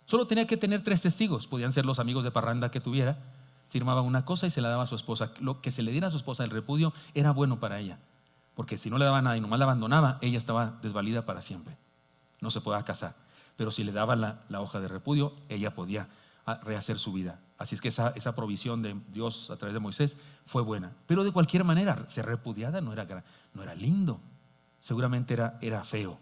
Solo tenía que tener 3 testigos, podían ser los amigos de parranda que tuviera. Firmaba una cosa y se la daba a su esposa. Lo que se le diera a su esposa, el repudio, era bueno para ella. Porque si no le daba nada y nomás la abandonaba, ella estaba desvalida para siempre. No se podía casar. Pero si le daba la hoja de repudio, ella podía rehacer su vida. Así es que esa provisión de Dios a través de Moisés fue buena. Pero de cualquier manera, ser repudiada no era lindo. Seguramente era feo.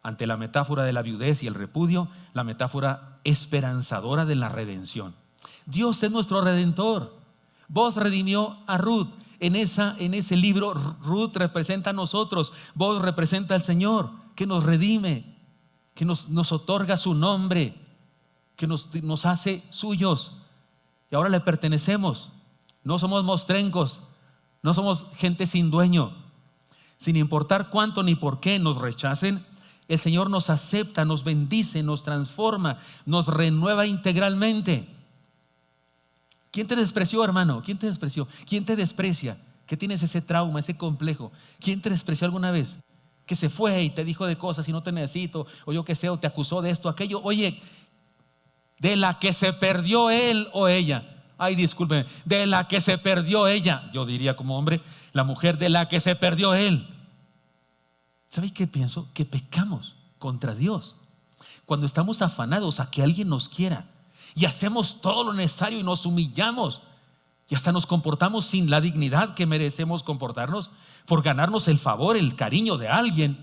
Ante la metáfora de la viudez y el repudio, la metáfora esperanzadora de la redención. Dios es nuestro redentor. Boaz redimió a Ruth. En ese libro, Ruth representa a nosotros. Boaz representa al Señor, que nos redime, que nos otorga su nombre, que nos hace suyos. Y ahora le pertenecemos. No somos mostrencos, no somos gente sin dueño. Sin importar cuánto ni por qué nos rechacen, el Señor nos acepta, nos bendice, nos transforma, nos renueva integralmente. ¿Quién te despreció, hermano? ¿Quién te despreció? ¿Quién te desprecia? ¿Que tienes ese trauma, ese complejo? ¿Quién te despreció alguna vez? Que se fue y te dijo de cosas y no te necesito, o yo qué sé, o te acusó de esto, aquello. Oye, de la que se perdió él o ella. Ay, discúlpeme, de la que se perdió ella. Yo diría como hombre, la mujer de la que se perdió él. ¿Sabéis qué pienso? Que pecamos contra Dios cuando estamos afanados a que alguien nos quiera y hacemos todo lo necesario y nos humillamos y hasta nos comportamos sin la dignidad que merecemos comportarnos por ganarnos el favor, el cariño de alguien,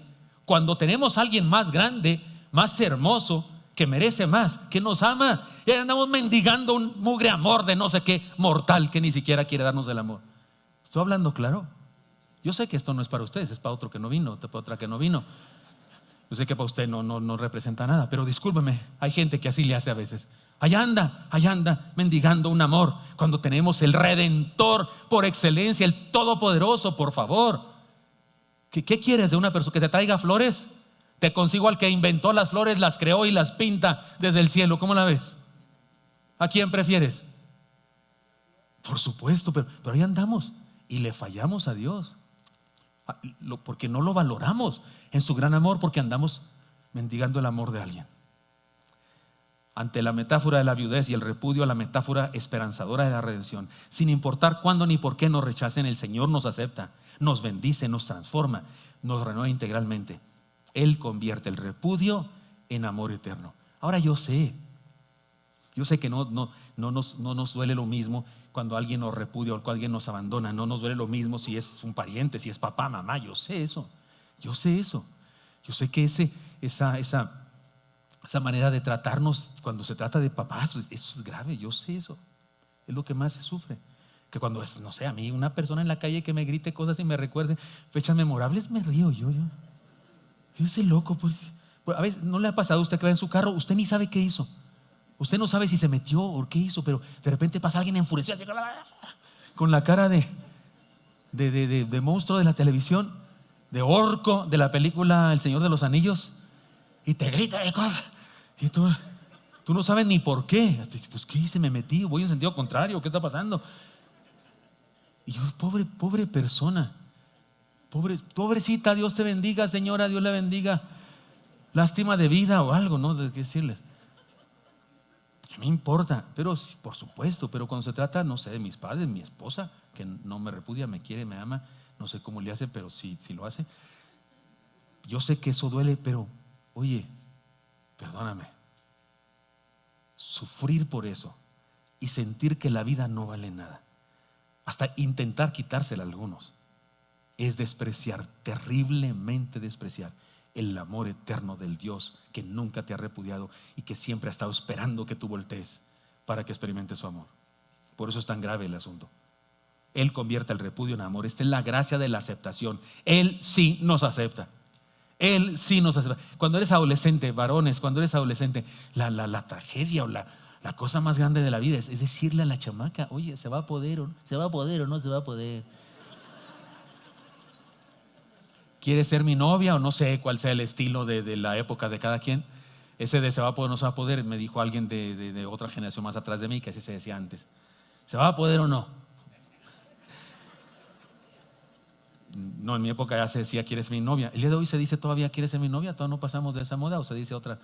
cuando tenemos a alguien más grande, más hermoso, que merece más, que nos ama, y andamos mendigando un mugre amor de no sé qué mortal que ni siquiera quiere darnos el amor. ¿Estoy hablando claro? Yo sé que esto no es para ustedes, es para otro que no vino, para otra que no vino. Yo sé que para usted no representa nada, pero discúlpeme, hay gente que así le hace a veces. Allá anda, mendigando un amor, cuando tenemos el Redentor por excelencia, el Todopoderoso, por favor. ¿Qué quieres de una persona? ¿Que te traiga flores? Te consigo al que inventó las flores, las creó y las pinta desde el cielo. ¿Cómo la ves? ¿A quién prefieres? Por supuesto, pero ahí andamos y le fallamos a Dios. Porque no lo valoramos en su gran amor, porque andamos mendigando el amor de alguien. Ante la metáfora de la viudez y el repudio a la metáfora esperanzadora de la redención, sin importar cuándo ni por qué nos rechacen, el Señor nos acepta, nos bendice, nos transforma, nos renueva integralmente. Él convierte el repudio en amor eterno. Ahora yo sé que no nos duele lo mismo cuando alguien nos repudia o cuando alguien nos abandona. No nos duele lo mismo si es un pariente, si es papá, mamá. Yo sé eso. Yo sé que esa manera de tratarnos cuando se trata de papás, eso es grave. Yo sé eso. Es lo que más se sufre. Que cuando es, no sé, a mí una persona en la calle que me grite cosas y me recuerde fechas memorables, me río yo. Yo soy loco. Pues a veces no le ha pasado a usted que va en su carro, usted ni sabe qué hizo. Usted no sabe si se metió o qué hizo, pero de repente pasa alguien enfurecido con la cara de monstruo de la televisión, de orco de la película El Señor de los Anillos, y te grita de cosas. Y tú no sabes ni por qué. Pues ¿qué hice? Me metí, voy en sentido contrario, ¿qué está pasando? Y yo, pobre persona, pobrecita, Dios te bendiga, señora, Dios le bendiga. Lástima de vida o algo, ¿no? De qué decirles. ¿qué me importa? Pero sí, por supuesto, pero cuando se trata, no sé, de mis padres, mi esposa, que no me repudia, me quiere, me ama, no sé cómo le hace, pero sí lo hace. Yo sé que eso duele, pero, oye, perdóname. Sufrir por eso y sentir que la vida no vale nada, hasta intentar quitársela a algunos, es despreciar, terriblemente despreciar el amor eterno del Dios que nunca te ha repudiado y que siempre ha estado esperando que tú voltees para que experimentes su amor. Por eso es tan grave el asunto. Él convierte el repudio en amor. Esta es la gracia de la aceptación. Él sí nos acepta. Él sí nos acepta. Cuando eres adolescente, varones, cuando eres adolescente, la tragedia o la cosa más grande de la vida es decirle a la chamaca, oye, ¿se va a poder o no se va a poder? ¿Quiere ser mi novia? O no sé cuál sea el estilo de la época de cada quien. Ese de se va a poder o no se va a poder, me dijo alguien de otra generación más atrás de mí, que así se decía antes. ¿Se va a poder o no? No, en mi época ya se decía, ¿quieres ser mi novia? El día de hoy se dice todavía, ¿quieres ser mi novia? Todavía no pasamos de esa moda, o se dice otra.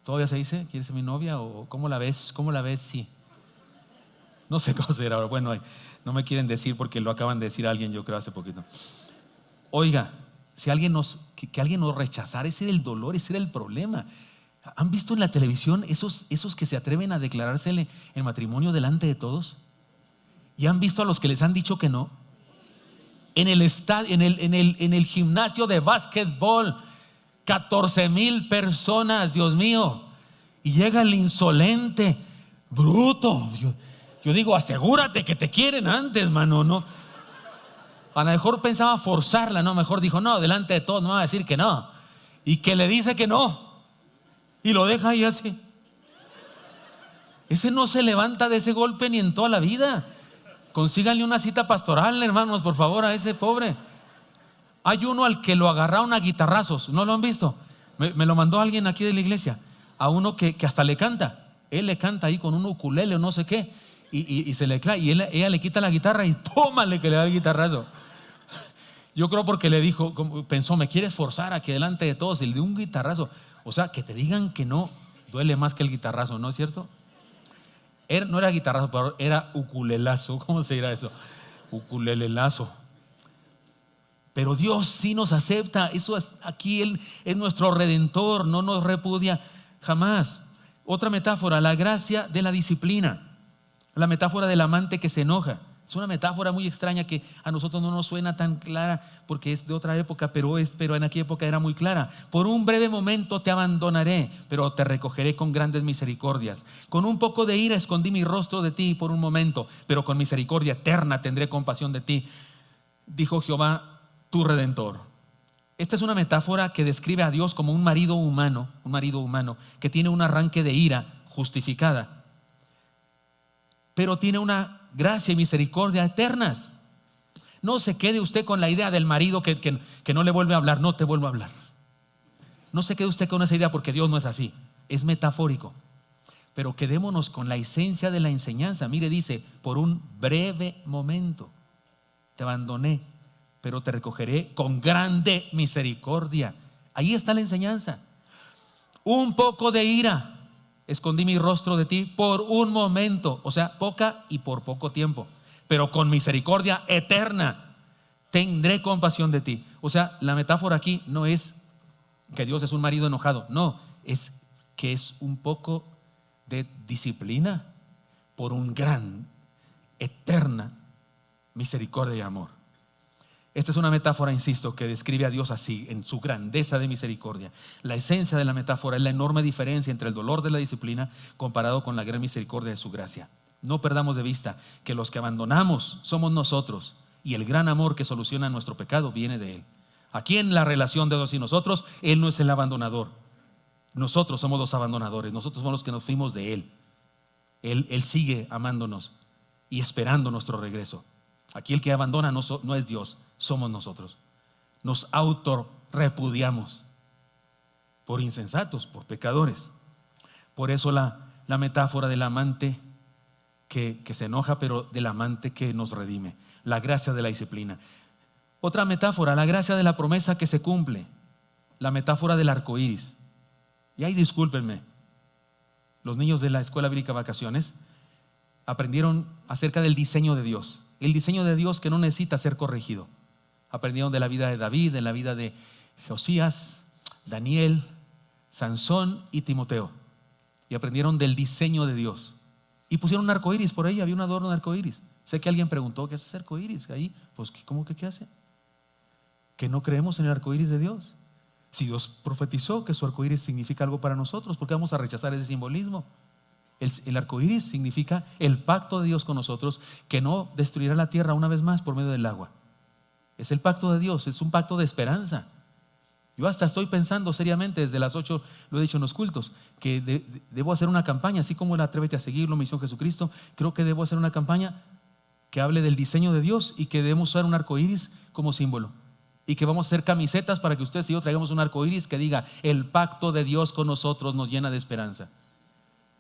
¿Todavía se dice, ¿quieres ser mi novia? ¿O cómo la ves? ¿Cómo la ves? Sí. No sé cómo será ahora. Bueno, no me quieren decir porque lo acaban de decir alguien, yo creo, hace poquito. Oiga, si alguien que alguien nos rechazara, ese era el dolor, ese era el problema. ¿Han visto en la televisión esos que se atreven a declarársele en matrimonio delante de todos? ¿Y han visto a los que les han dicho que no? En el estadio, en el gimnasio de básquetbol, 14,000 personas, Dios mío, y llega el insolente, bruto. Yo digo, asegúrate que te quieren antes, mano, ¿no? A lo mejor pensaba forzarla, ¿no? Mejor dijo, no, delante de todos no va a decir que no. Y que le dice que no. Y lo deja ahí así. Ese no se levanta de ese golpe ni en toda la vida. Consíganle una cita pastoral, hermanos, por favor, a ese pobre. Hay uno al que lo agarraron a guitarrazos, ¿no lo han visto? Me lo mandó alguien aquí de la iglesia. A uno que hasta le canta. Él le canta ahí con un ukulele o no sé qué. Y se le clava. Y ella le quita la guitarra y tómale que le da el guitarrazo. Yo creo porque le dijo, pensó, me quieres forzar a que delante de todos y le dio un guitarrazo. O sea, que te digan que no duele más que el guitarrazo, ¿no es cierto? No era guitarrazo, pero era ukulelazo. ¿Cómo se dirá eso? Ukulelelazo. Pero Dios sí nos acepta. Eso es, aquí Él es nuestro redentor, no nos repudia jamás. Otra metáfora, la gracia de la disciplina. La metáfora del amante que se enoja. Es una metáfora muy extraña que a nosotros no nos suena tan clara porque es de otra época, pero en aquella época era muy clara. Por un breve momento te abandonaré, pero te recogeré con grandes misericordias. Con un poco de ira escondí mi rostro de ti por un momento, pero con misericordia eterna tendré compasión de ti, dijo Jehová, tu Redentor. Esta es una metáfora que describe a Dios como un marido humano que tiene un arranque de ira justificada, pero tiene una gracia y misericordia eternas. No se quede usted con la idea del marido que no le vuelve a hablar, no te vuelvo a hablar. No se quede usted con esa idea porque Dios no es así, es metafórico. Pero quedémonos con la esencia de la enseñanza. Mire, dice, por un breve momento te abandoné, pero te recogeré con grande misericordia. Ahí está la enseñanza. Un poco de ira. Escondí mi rostro de ti por un momento, o sea, poca y por poco tiempo, pero con misericordia eterna tendré compasión de ti. O sea, la metáfora aquí no es que Dios es un marido enojado, no, es que es un poco de disciplina por un gran, eterna misericordia y amor. Esta es una metáfora, insisto, que describe a Dios así, en su grandeza de misericordia. La esencia de la metáfora es la enorme diferencia entre el dolor de la disciplina comparado con la gran misericordia de su gracia. No perdamos de vista que los que abandonamos somos nosotros y el gran amor que soluciona nuestro pecado viene de Él. Aquí en la relación de Dios y nosotros, Él no es el abandonador. Nosotros somos los abandonadores, nosotros somos los que nos fuimos de Él. Él sigue amándonos y esperando nuestro regreso. Aquí el que abandona no es Dios, somos nosotros. Nos autorrepudiamos por insensatos, por pecadores. Por eso la metáfora del amante que se enoja, pero del amante que nos redime. La gracia de la disciplina. Otra metáfora, la gracia de la promesa que se cumple. La metáfora del arco iris. Y ahí discúlpenme, los niños de la Escuela Bíblica Vacaciones aprendieron acerca del diseño de Dios. El diseño de Dios que no necesita ser corregido. Aprendieron de la vida de David, de la vida de Josías, Daniel, Sansón y Timoteo. Y aprendieron del diseño de Dios. Y pusieron un arco iris por ahí, había un adorno de arco iris. Sé que alguien preguntó, ¿qué es ese arco iris? Ahí, pues, ¿cómo que qué hace? Que no creemos en el arco iris de Dios. Si Dios profetizó que su arco iris significa algo para nosotros, ¿por qué vamos a rechazar ese simbolismo? El arco iris significa el pacto de Dios con nosotros, que no destruirá la tierra una vez más por medio del agua. Es el pacto de Dios, es un pacto de esperanza. Yo hasta estoy pensando seriamente, desde las 8 lo he dicho en los cultos, que debo hacer una campaña, así como el Atrévete a Seguirlo, Misión Jesucristo. Creo que debo hacer una campaña que hable del diseño de Dios y que debemos usar un arco iris como símbolo. Y que vamos a hacer camisetas para que ustedes y yo traigamos un arco iris que diga: el pacto de Dios con nosotros nos llena de esperanza.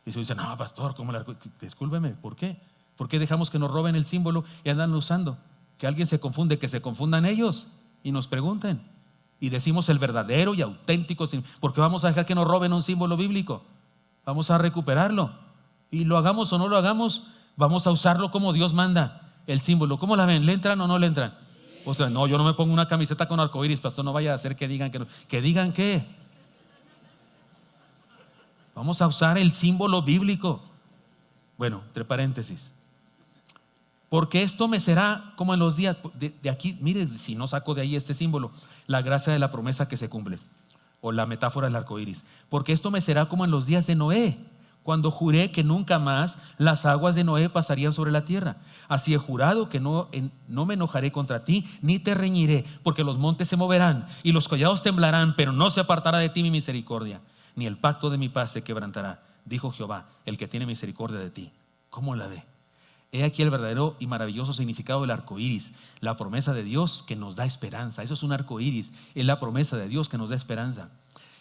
Y se dice: no, pastor, ¿cómo el arco iris? Discúlpeme, ¿por qué? ¿Por qué dejamos que nos roben el símbolo y andan usando? Que alguien se confunde, que se confundan ellos y nos pregunten. Y decimos el verdadero y auténtico, porque vamos a dejar que nos roben un símbolo bíblico. Vamos a recuperarlo. Y lo hagamos o no lo hagamos, vamos a usarlo como Dios manda. El símbolo, ¿cómo la ven? ¿Le entran o no le entran? O sea, no, yo no me pongo una camiseta con arcoíris, pastor, no vaya a hacer que digan que no. ¿Que digan qué? Vamos a usar el símbolo bíblico. Bueno, entre paréntesis. Porque esto me será como en los días de aquí. Mire, si no saco de ahí este símbolo, la gracia de la promesa que se cumple, o la metáfora del arco iris. Porque esto me será como en los días de Noé, cuando juré que nunca más las aguas de Noé pasarían sobre la tierra. Así he jurado que no me enojaré contra ti, ni te reñiré, porque los montes se moverán y los collados temblarán, pero no se apartará de ti mi misericordia, ni el pacto de mi paz se quebrantará, dijo Jehová, el que tiene misericordia de ti. ¿Cómo la ve? He aquí el verdadero y maravilloso significado del arco iris, la promesa de Dios que nos da esperanza. Eso es un arco iris, es la promesa de Dios que nos da esperanza.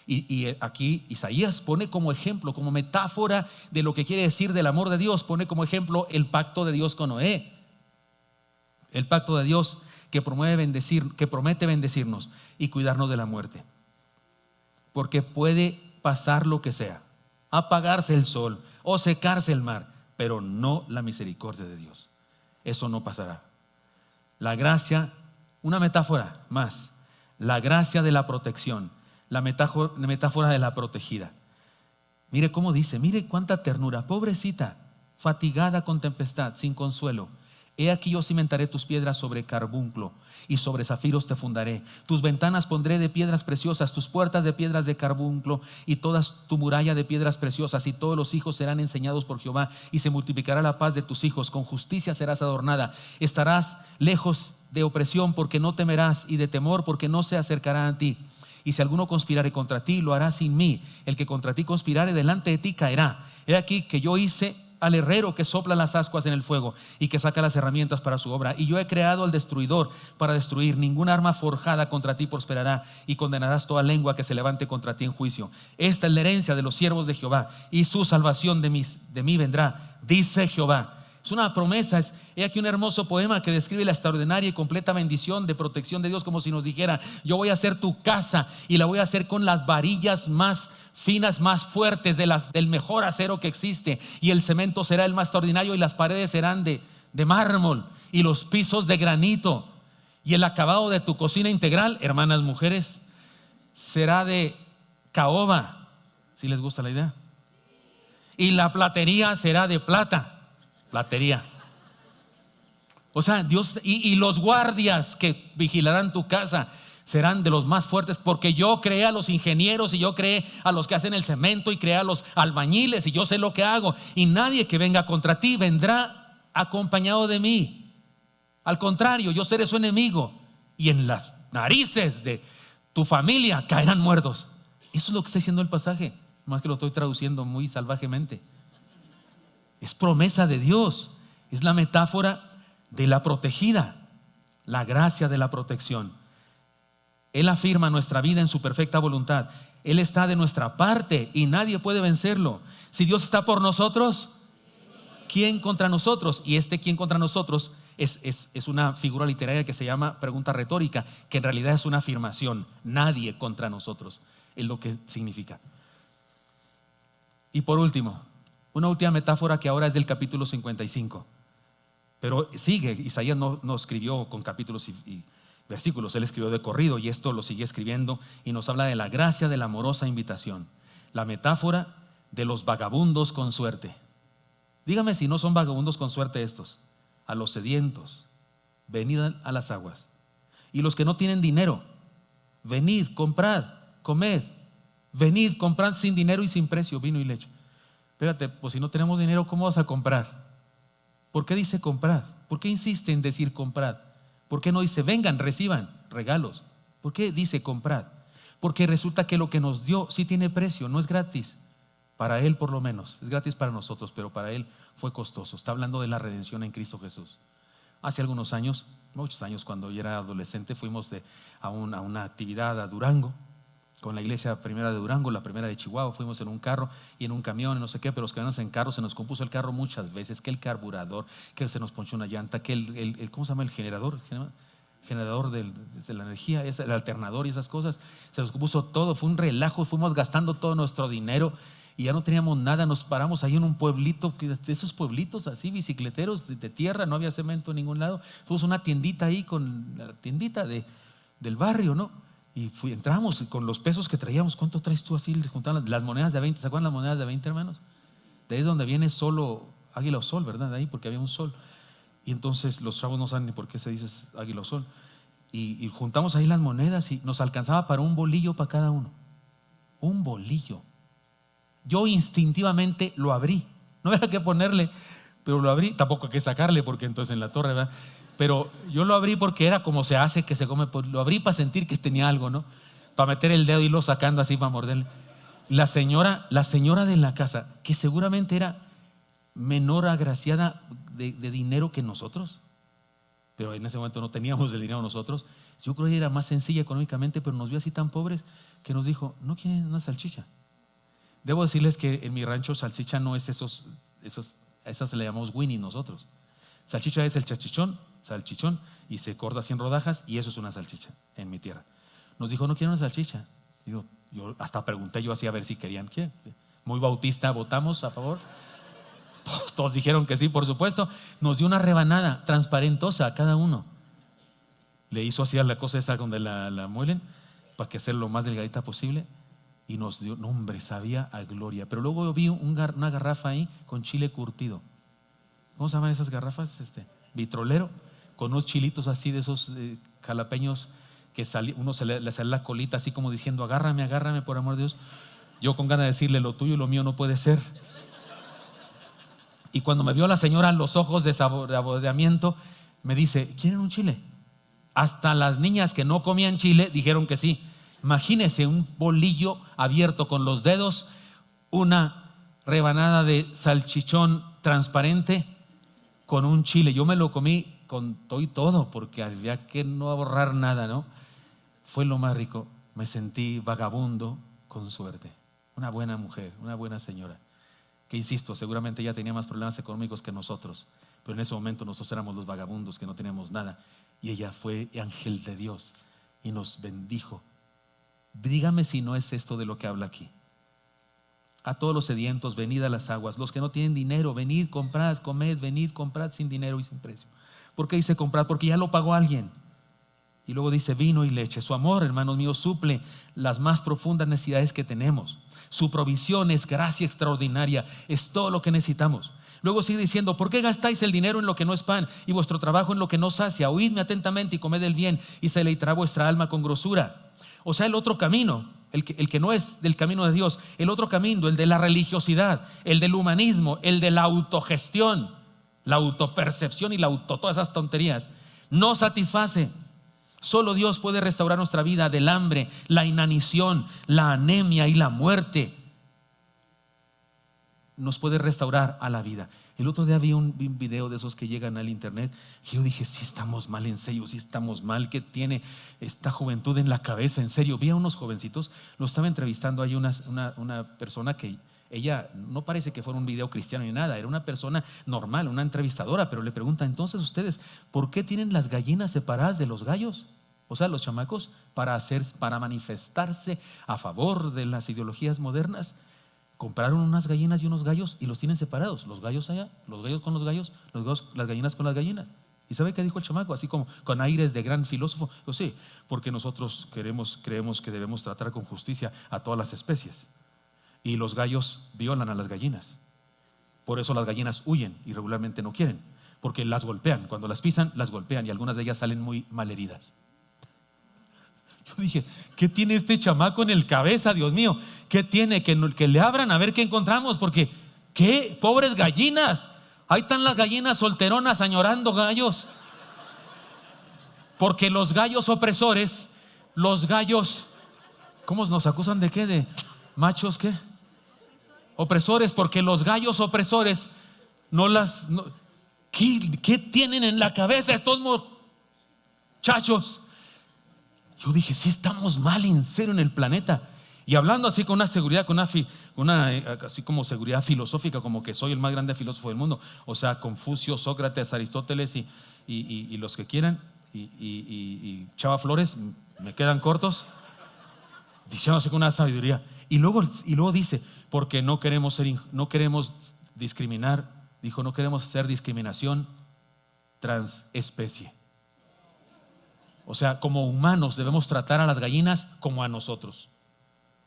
Y aquí Isaías pone como ejemplo, como metáfora de lo que quiere decir del amor de Dios, pone como ejemplo el pacto de Dios con Noé. El pacto de Dios que promete bendecirnos y cuidarnos de la muerte. Porque puede pasar lo que sea, apagarse el sol o secarse el mar, pero no la misericordia de Dios. Eso no pasará. La gracia, una metáfora más, la gracia de la protección, la metáfora de la protegida. Mire cómo dice, mire cuánta ternura, pobrecita, fatigada con tempestad, sin consuelo. He aquí yo cimentaré tus piedras sobre carbunclo y sobre zafiros te fundaré. Tus ventanas pondré de piedras preciosas, tus puertas de piedras de carbunclo y toda tu muralla de piedras preciosas. Y todos los hijos serán enseñados por Jehová y se multiplicará la paz de tus hijos. Con justicia serás adornada. Estarás lejos de opresión porque no temerás y de temor porque no se acercará a ti. Y si alguno conspirare contra ti, lo hará sin mí. El que contra ti conspirare, delante de ti caerá. He aquí que yo hice al herrero que sopla las ascuas en el fuego y que saca las herramientas para su obra. Y yo he creado al destruidor para destruir. Ninguna arma forjada contra ti prosperará y condenarás toda lengua que se levante contra ti en juicio. Esta es la herencia de los siervos de Jehová y su salvación de mí vendrá, dice Jehová. Es una promesa, he aquí un hermoso poema que describe la extraordinaria y completa bendición de protección de Dios, como si nos dijera: yo voy a hacer tu casa y la voy a hacer con las varillas más finas, más fuertes, del mejor acero que existe, y el cemento será el más extraordinario y las paredes serán de mármol y los pisos de granito, y el acabado de tu cocina integral, hermanas mujeres, será de caoba, si les gusta la idea, y la platería será de plata. Platería. O sea, Dios, y los guardias que vigilarán tu casa serán de los más fuertes, porque yo creé a los ingenieros y yo creé a los que hacen el cemento y creé a los albañiles y yo sé lo que hago, y nadie que venga contra ti vendrá acompañado de mí. Al contrario, yo seré su enemigo y en las narices de tu familia caerán muertos. Eso es lo que está diciendo el pasaje, más que lo estoy traduciendo muy salvajemente. Es promesa de Dios, es la metáfora de la protegida, la gracia de la protección. Él afirma nuestra vida en su perfecta voluntad. Él está de nuestra parte y nadie puede vencerlo. Si Dios está por nosotros, ¿quién contra nosotros? Y ¿quién contra nosotros? Es una figura literaria que se llama pregunta retórica, que en realidad es una afirmación. Nadie contra nosotros, es lo que significa. Y por último, Una última metáfora que ahora es del capítulo 55. Pero sigue, Isaías no escribió con capítulos y versículos, él escribió de corrido y esto lo sigue escribiendo y nos habla de la gracia de la amorosa invitación. La metáfora de los vagabundos con suerte. Dígame si no son vagabundos con suerte estos. A los sedientos, venid a las aguas. Y los que no tienen dinero, venid, comprad, comed. Venid, comprad sin dinero y sin precio, vino y leche. Fíjate, pues si no tenemos dinero, ¿cómo vas a comprar? ¿Por qué dice comprad? ¿Por qué insiste en decir comprad? ¿Por qué no dice vengan, reciban regalos? ¿Por qué dice comprad? Porque resulta que lo que nos dio sí tiene precio, no es gratis. Para Él por lo menos, es gratis para nosotros, pero para Él fue costoso. Está hablando de la redención en Cristo Jesús. Hace algunos años, muchos años, cuando yo era adolescente, fuimos a una actividad a Durango, con la iglesia primera de Durango, la primera de Chihuahua. Fuimos en un carro y en un camión y no sé qué, pero los que venimos en carro, se nos compuso el carro muchas veces, que el carburador, que se nos ponchó una llanta, que ¿cómo se llama? El generador, generador de la energía, el alternador y esas cosas, se nos compuso todo, fue un relajo, fuimos gastando todo nuestro dinero y ya no teníamos nada. Nos paramos ahí en un pueblito, de esos pueblitos así, bicicleteros de tierra, no había cemento en ningún lado. Fuimos a una tiendita ahí, con la tiendita del barrio, ¿no? Y entramos con los pesos que traíamos. ¿Cuánto traes tú así? Les juntaban las monedas de 20. ¿Se acuerdan las monedas de 20, hermanos? De ahí es donde viene solo águila o sol, ¿verdad? De ahí, porque había un sol. Y entonces los chavos no saben ni por qué se dice águila o sol. Y juntamos ahí las monedas y nos alcanzaba para un bolillo para cada uno. Un bolillo. Yo instintivamente lo abrí. No había que ponerle, pero lo abrí. Tampoco hay que sacarle, porque entonces en la torre, ¿verdad? Pero yo lo abrí porque era como se hace que se come. Pues lo abrí para sentir que tenía algo, ¿no? Para meter el dedo y lo sacando así para morderle. La señora de la casa, que seguramente era menor agraciada de dinero que nosotros, pero en ese momento no teníamos el dinero nosotros. Yo creo que era más sencilla económicamente, pero nos vio así tan pobres que nos dijo, ¿no quieren una salchicha? Debo decirles que en mi rancho salchicha no es esas le llamamos Winnie nosotros. Salchicha es el salchichón, y se corta así en rodajas, y eso es una salchicha en mi tierra. Nos dijo, ¿no quieren una salchicha? Digo, yo hasta pregunté yo así a ver si querían. ¿Qué? Muy bautista, ¿votamos a favor? Todos dijeron que sí, por supuesto. Nos dio una rebanada transparentosa a cada uno. Le hizo así a la cosa esa donde la muelen, para que sea lo más delgadita posible, y nos dio, no hombre, sabía a gloria. Pero luego vi una garrafa ahí con chile curtido. ¿Cómo se llaman esas garrafas? Vitrolero, con unos chilitos así de esos jalapeños que uno le sale la colita así como diciendo, agárrame, agárrame, por amor de Dios. Yo con ganas de decirle, lo tuyo y lo mío no puede ser. Y cuando me vio la señora los ojos de saboreamiento, me dice, ¿quieren un chile? Hasta las niñas que no comían chile dijeron que sí. Imagínese un bolillo abierto con los dedos, una rebanada de salchichón transparente con un chile. Yo me lo comí con todo y todo, porque había que no ahorrar nada, ¿no? Fue lo más rico. Me sentí vagabundo con suerte. Una buena mujer, una buena señora, que insisto, seguramente ella tenía más problemas económicos que nosotros, pero en ese momento nosotros éramos los vagabundos que no teníamos nada, y ella fue ángel de Dios y nos bendijo. Dígame si no es esto de lo que habla aquí. A todos los sedientos, venid a las aguas. Los que no tienen dinero, venid, comprad, comed, venid, comprad sin dinero y sin precio. ¿Por qué dice comprad? Porque ya lo pagó alguien. Y luego dice vino y leche. Su amor, hermanos míos, suple las más profundas necesidades que tenemos. Su provisión es gracia extraordinaria, es todo lo que necesitamos. Luego sigue diciendo, ¿por qué gastáis el dinero en lo que no es pan y vuestro trabajo en lo que no sacia? Oídme atentamente y comed el bien y se deleitará vuestra alma con grosura. O sea, el otro camino, el que no es del camino de Dios, el otro camino, el de la religiosidad, el del humanismo, el de la autogestión, la autopercepción y todas esas tonterías, no satisface. Solo Dios puede restaurar nuestra vida del hambre, la inanición, la anemia y la muerte. Nos puede restaurar a la vida. El otro día vi un video de esos que llegan al internet y yo dije, sí estamos mal, en serio, sí estamos mal. ¿Qué tiene esta juventud en la cabeza? En serio, vi a unos jovencitos, lo estaba entrevistando ahí una persona que ella no parece que fuera un video cristiano ni nada, era una persona normal, una entrevistadora, pero le pregunta, entonces ustedes, ¿por qué tienen las gallinas separadas de los gallos? O sea, los chamacos para manifestarse a favor de las ideologías modernas. compraron unas gallinas y unos gallos y los tienen separados. Los gallos allá, los gallos con los gallos, las gallinas con las gallinas. ¿Y sabe qué dijo el chamaco? Así como con aires de gran filósofo. Yo sé, porque nosotros creemos que debemos tratar con justicia a todas las especies. Y los gallos violan a las gallinas. Por eso las gallinas huyen y regularmente no quieren, porque las golpean. Cuando las pisan, las golpean y algunas de ellas salen muy malheridas. Yo dije, ¿qué tiene este chamaco en el cabeza, Dios mío? ¿Qué tiene? Que le abran a ver qué encontramos, porque qué pobres gallinas. Ahí están las gallinas solteronas añorando gallos. Porque los gallos opresores, los gallos, ¿cómo nos acusan de qué? ¿De machos qué? Opresores, porque los gallos opresores ¿qué tienen en la cabeza estos muchachos? Yo dije, sí estamos mal en serio en el planeta. Y hablando así con una seguridad, así como seguridad filosófica, como que soy el más grande filósofo del mundo. O sea, Confucio, Sócrates, Aristóteles y los que quieran, y Chava Flores, me quedan cortos, diciendo así con una sabiduría. Y luego dice, porque no queremos discriminar, dijo, no queremos hacer discriminación transespecie. O sea, como humanos debemos tratar a las gallinas como a nosotros.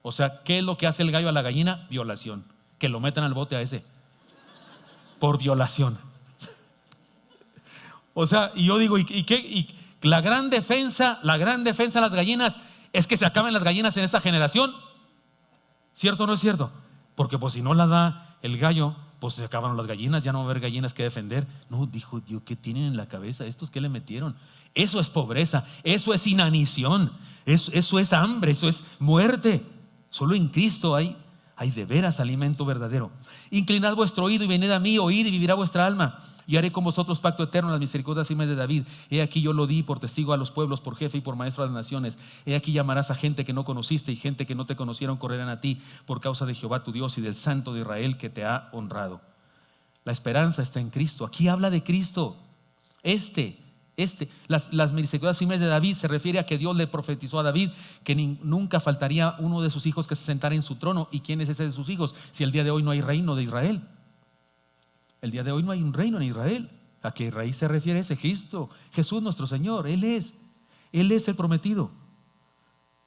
O sea, ¿qué es lo que hace el gallo a la gallina? Violación. Que lo metan al bote a ese. Por violación. O sea, y yo digo, ¿y la gran defensa de las gallinas es que se acaben las gallinas en esta generación? ¿Cierto o no es cierto? Porque pues si no las da el gallo, pues se acabaron las gallinas, ya no va a haber gallinas que defender. No, dijo Dios, ¿qué tienen en la cabeza? ¿Estos qué le metieron? Eso es pobreza, eso es inanición, eso es hambre, eso es muerte. Solo en Cristo hay de veras alimento verdadero. Inclinad vuestro oído y venid a mí, oíd y vivirá vuestra alma. Y haré con vosotros pacto eterno, las misericordias firmes de David. He aquí yo lo di por testigo a los pueblos, por jefe y por maestro de las naciones. He aquí llamarás a gente que no conociste y gente que no te conocieron correrán a ti por causa de Jehová tu Dios y del Santo de Israel que te ha honrado. La esperanza está en Cristo. Aquí habla de Cristo. Las misericordias firmes de David se refiere a que Dios le profetizó a David que nunca faltaría uno de sus hijos que se sentara en su trono. ¿Y quién es ese de sus hijos? Si el día de hoy no hay reino de Israel. El día de hoy no hay un reino en Israel. ¿A qué raíz se refiere ese? Cristo, Jesús nuestro Señor. Él es el prometido.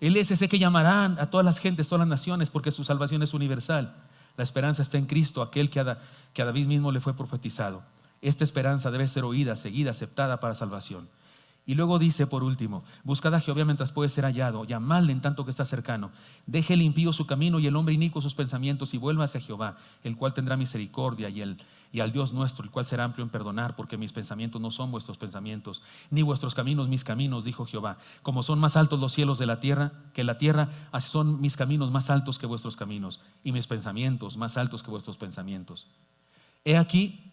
Él es ese que llamarán a todas las gentes, todas las naciones, porque su salvación es universal. La esperanza está en Cristo, aquel que a David mismo le fue profetizado. Esta esperanza debe ser oída, seguida, aceptada para salvación. Y luego dice por último, buscad a Jehová mientras puede ser hallado, llamadle en tanto que está cercano. Deje el impío su camino y el hombre inicuo sus pensamientos y vuelva hacia Jehová, el cual tendrá misericordia y al Dios nuestro, el cual será amplio en perdonar, porque mis pensamientos no son vuestros pensamientos, ni vuestros caminos mis caminos, dijo Jehová. Como son más altos los cielos de la tierra, que la tierra, así son mis caminos más altos que vuestros caminos, y mis pensamientos más altos que vuestros pensamientos. He aquí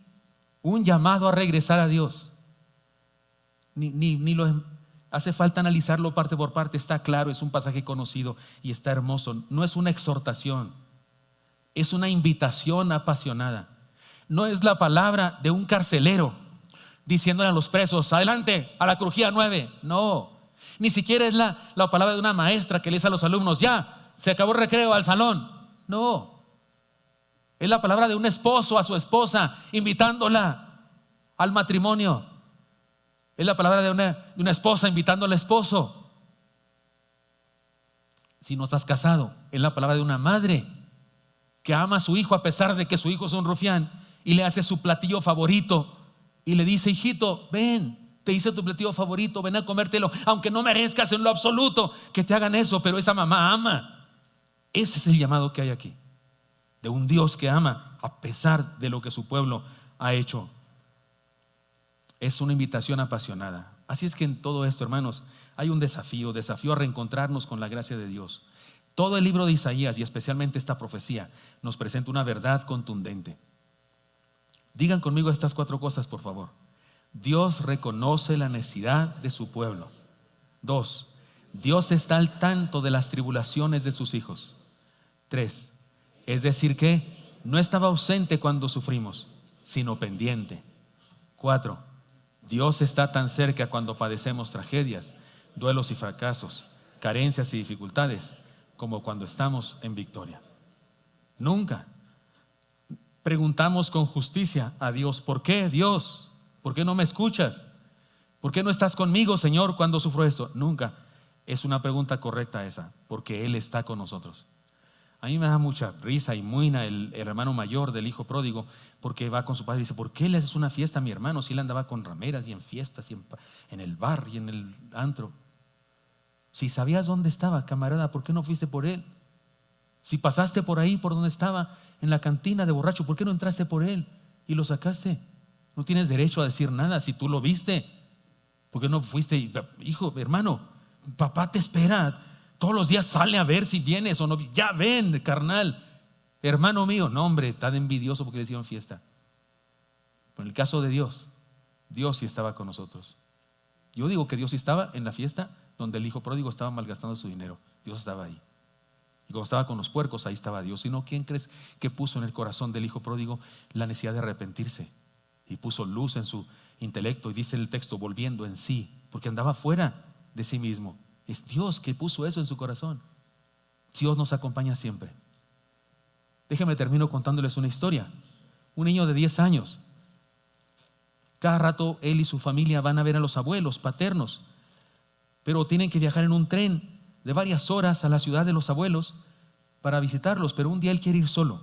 un llamado a regresar a Dios. Hace falta analizarlo parte por parte. Está claro, es un pasaje conocido y está hermoso. No es una exhortación, es una invitación apasionada. No es la palabra de un carcelero diciéndole a los presos, adelante, a la crujía 9. No, ni siquiera es la palabra de una maestra que le dice a los alumnos, ya, se acabó el recreo, al salón. No, es la palabra de un esposo a su esposa, invitándola al matrimonio. Es la palabra de una esposa invitando al esposo. Si no estás casado, es la palabra de una madre que ama a su hijo a pesar de que su hijo es un rufián y le hace su platillo favorito y le dice, hijito, ven, te hice tu platillo favorito, ven a comértelo, aunque no merezcas en lo absoluto que te hagan eso, pero esa mamá ama. Ese es el llamado que hay aquí, de un Dios que ama a pesar de lo que su pueblo ha hecho. Es una invitación apasionada. Así es que en todo esto, hermanos, hay un desafío a reencontrarnos con la gracia de Dios. Todo el libro de Isaías y especialmente esta profecía nos presenta una verdad contundente. Digan conmigo estas 4 cosas, por favor. Dios reconoce la necesidad de su pueblo. 2. Dios está al tanto de las tribulaciones de sus hijos. 3. Es decir que no estaba ausente cuando sufrimos, sino pendiente. 4. Dios está tan cerca cuando padecemos tragedias, duelos y fracasos, carencias y dificultades, como cuando estamos en victoria. Nunca. Preguntamos con justicia a Dios, ¿por qué, Dios? ¿Por qué no me escuchas? ¿Por qué no estás conmigo, Señor, cuando sufro esto? Nunca. Es una pregunta correcta esa, porque Él está con nosotros. A mí me da mucha risa y muina el hermano mayor del hijo pródigo, porque va con su padre y dice, ¿por qué le haces una fiesta a mi hermano si él andaba con rameras y en fiestas y en el bar y en el antro? Si sabías dónde estaba, camarada, ¿por qué no fuiste por él? Si pasaste por ahí, por donde estaba, en la cantina de borracho, ¿por qué no entraste por él y lo sacaste? No tienes derecho a decir nada si tú lo viste. ¿Por qué no fuiste? Hijo, hermano, papá te espera. Todos los días sale a ver si vienes o no. Ya ven, carnal. Hermano mío, no hombre, está de envidioso porque le hicieron fiesta. Pero en el caso de Dios, Dios sí estaba con nosotros. Yo digo que Dios sí estaba en la fiesta donde el hijo pródigo estaba malgastando su dinero. Dios estaba ahí. Y cuando estaba con los puercos, ahí estaba Dios. Si no, ¿quién crees que puso en el corazón del hijo pródigo la necesidad de arrepentirse? Y puso luz en su intelecto, y dice el texto, volviendo en sí, porque andaba fuera de sí mismo. Es Dios que puso eso en su corazón. Dios nos acompaña siempre. Déjenme termino contándoles una historia. Un niño de 10 años. Cada rato él y su familia van a ver a los abuelos paternos, pero tienen que viajar en un tren de varias horas a la ciudad de los abuelos para visitarlos, pero un día él quiere ir solo.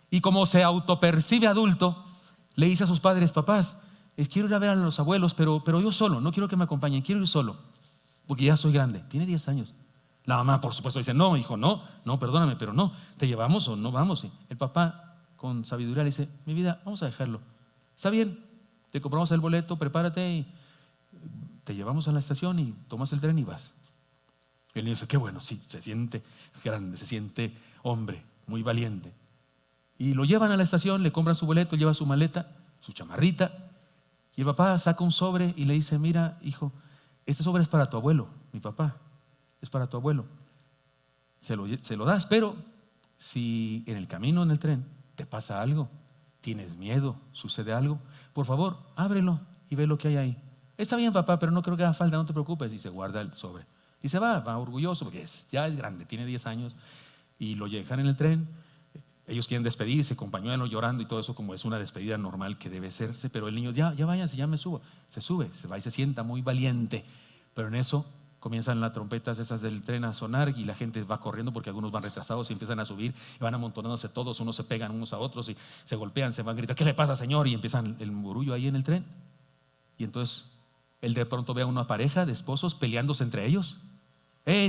Y como se autopercibe adulto, le dice a sus padres, papás, quiero ir a ver a los abuelos, pero yo solo, no quiero que me acompañen, quiero ir solo, porque ya soy grande, tiene 10 años. La mamá, por supuesto, dice, no, hijo, no, perdóname, pero no, ¿te llevamos o no vamos? El papá, con sabiduría, le dice, mi vida, vamos a dejarlo. Está bien, te compramos el boleto, prepárate y te llevamos a la estación y tomas el tren y vas. Y el niño dice, qué bueno, sí, se siente grande, se siente hombre, muy valiente. Y lo llevan a la estación, le compran su boleto, lleva su maleta, su chamarrita, y el papá saca un sobre y le dice, mira, hijo, este sobre es para tu abuelo, mi papá, es para tu abuelo. Se lo das, pero si en el camino, en el tren, te pasa algo, tienes miedo, sucede algo, por favor, ábrelo y ve lo que hay ahí. Está bien, papá, pero no creo que haga falta, no te preocupes. Y se guarda el sobre. Y se va orgulloso, porque ya es grande, tiene 10 años, y lo dejan en el tren. Ellos quieren despedirse, con pañuelo, llorando y todo eso, como es una despedida normal que debe hacerse, pero el niño, ya váyanse, ya me subo. Se sube, se va y se sienta muy valiente, pero en eso comienzan las trompetas esas del tren a sonar y la gente va corriendo porque algunos van retrasados y empiezan a subir y van amontonándose todos, unos se pegan unos a otros y se golpean, se van a gritar, ¿qué le pasa, señor? Y empiezan el murullo ahí en el tren. Y entonces él de pronto ve a una pareja de esposos peleándose entre ellos.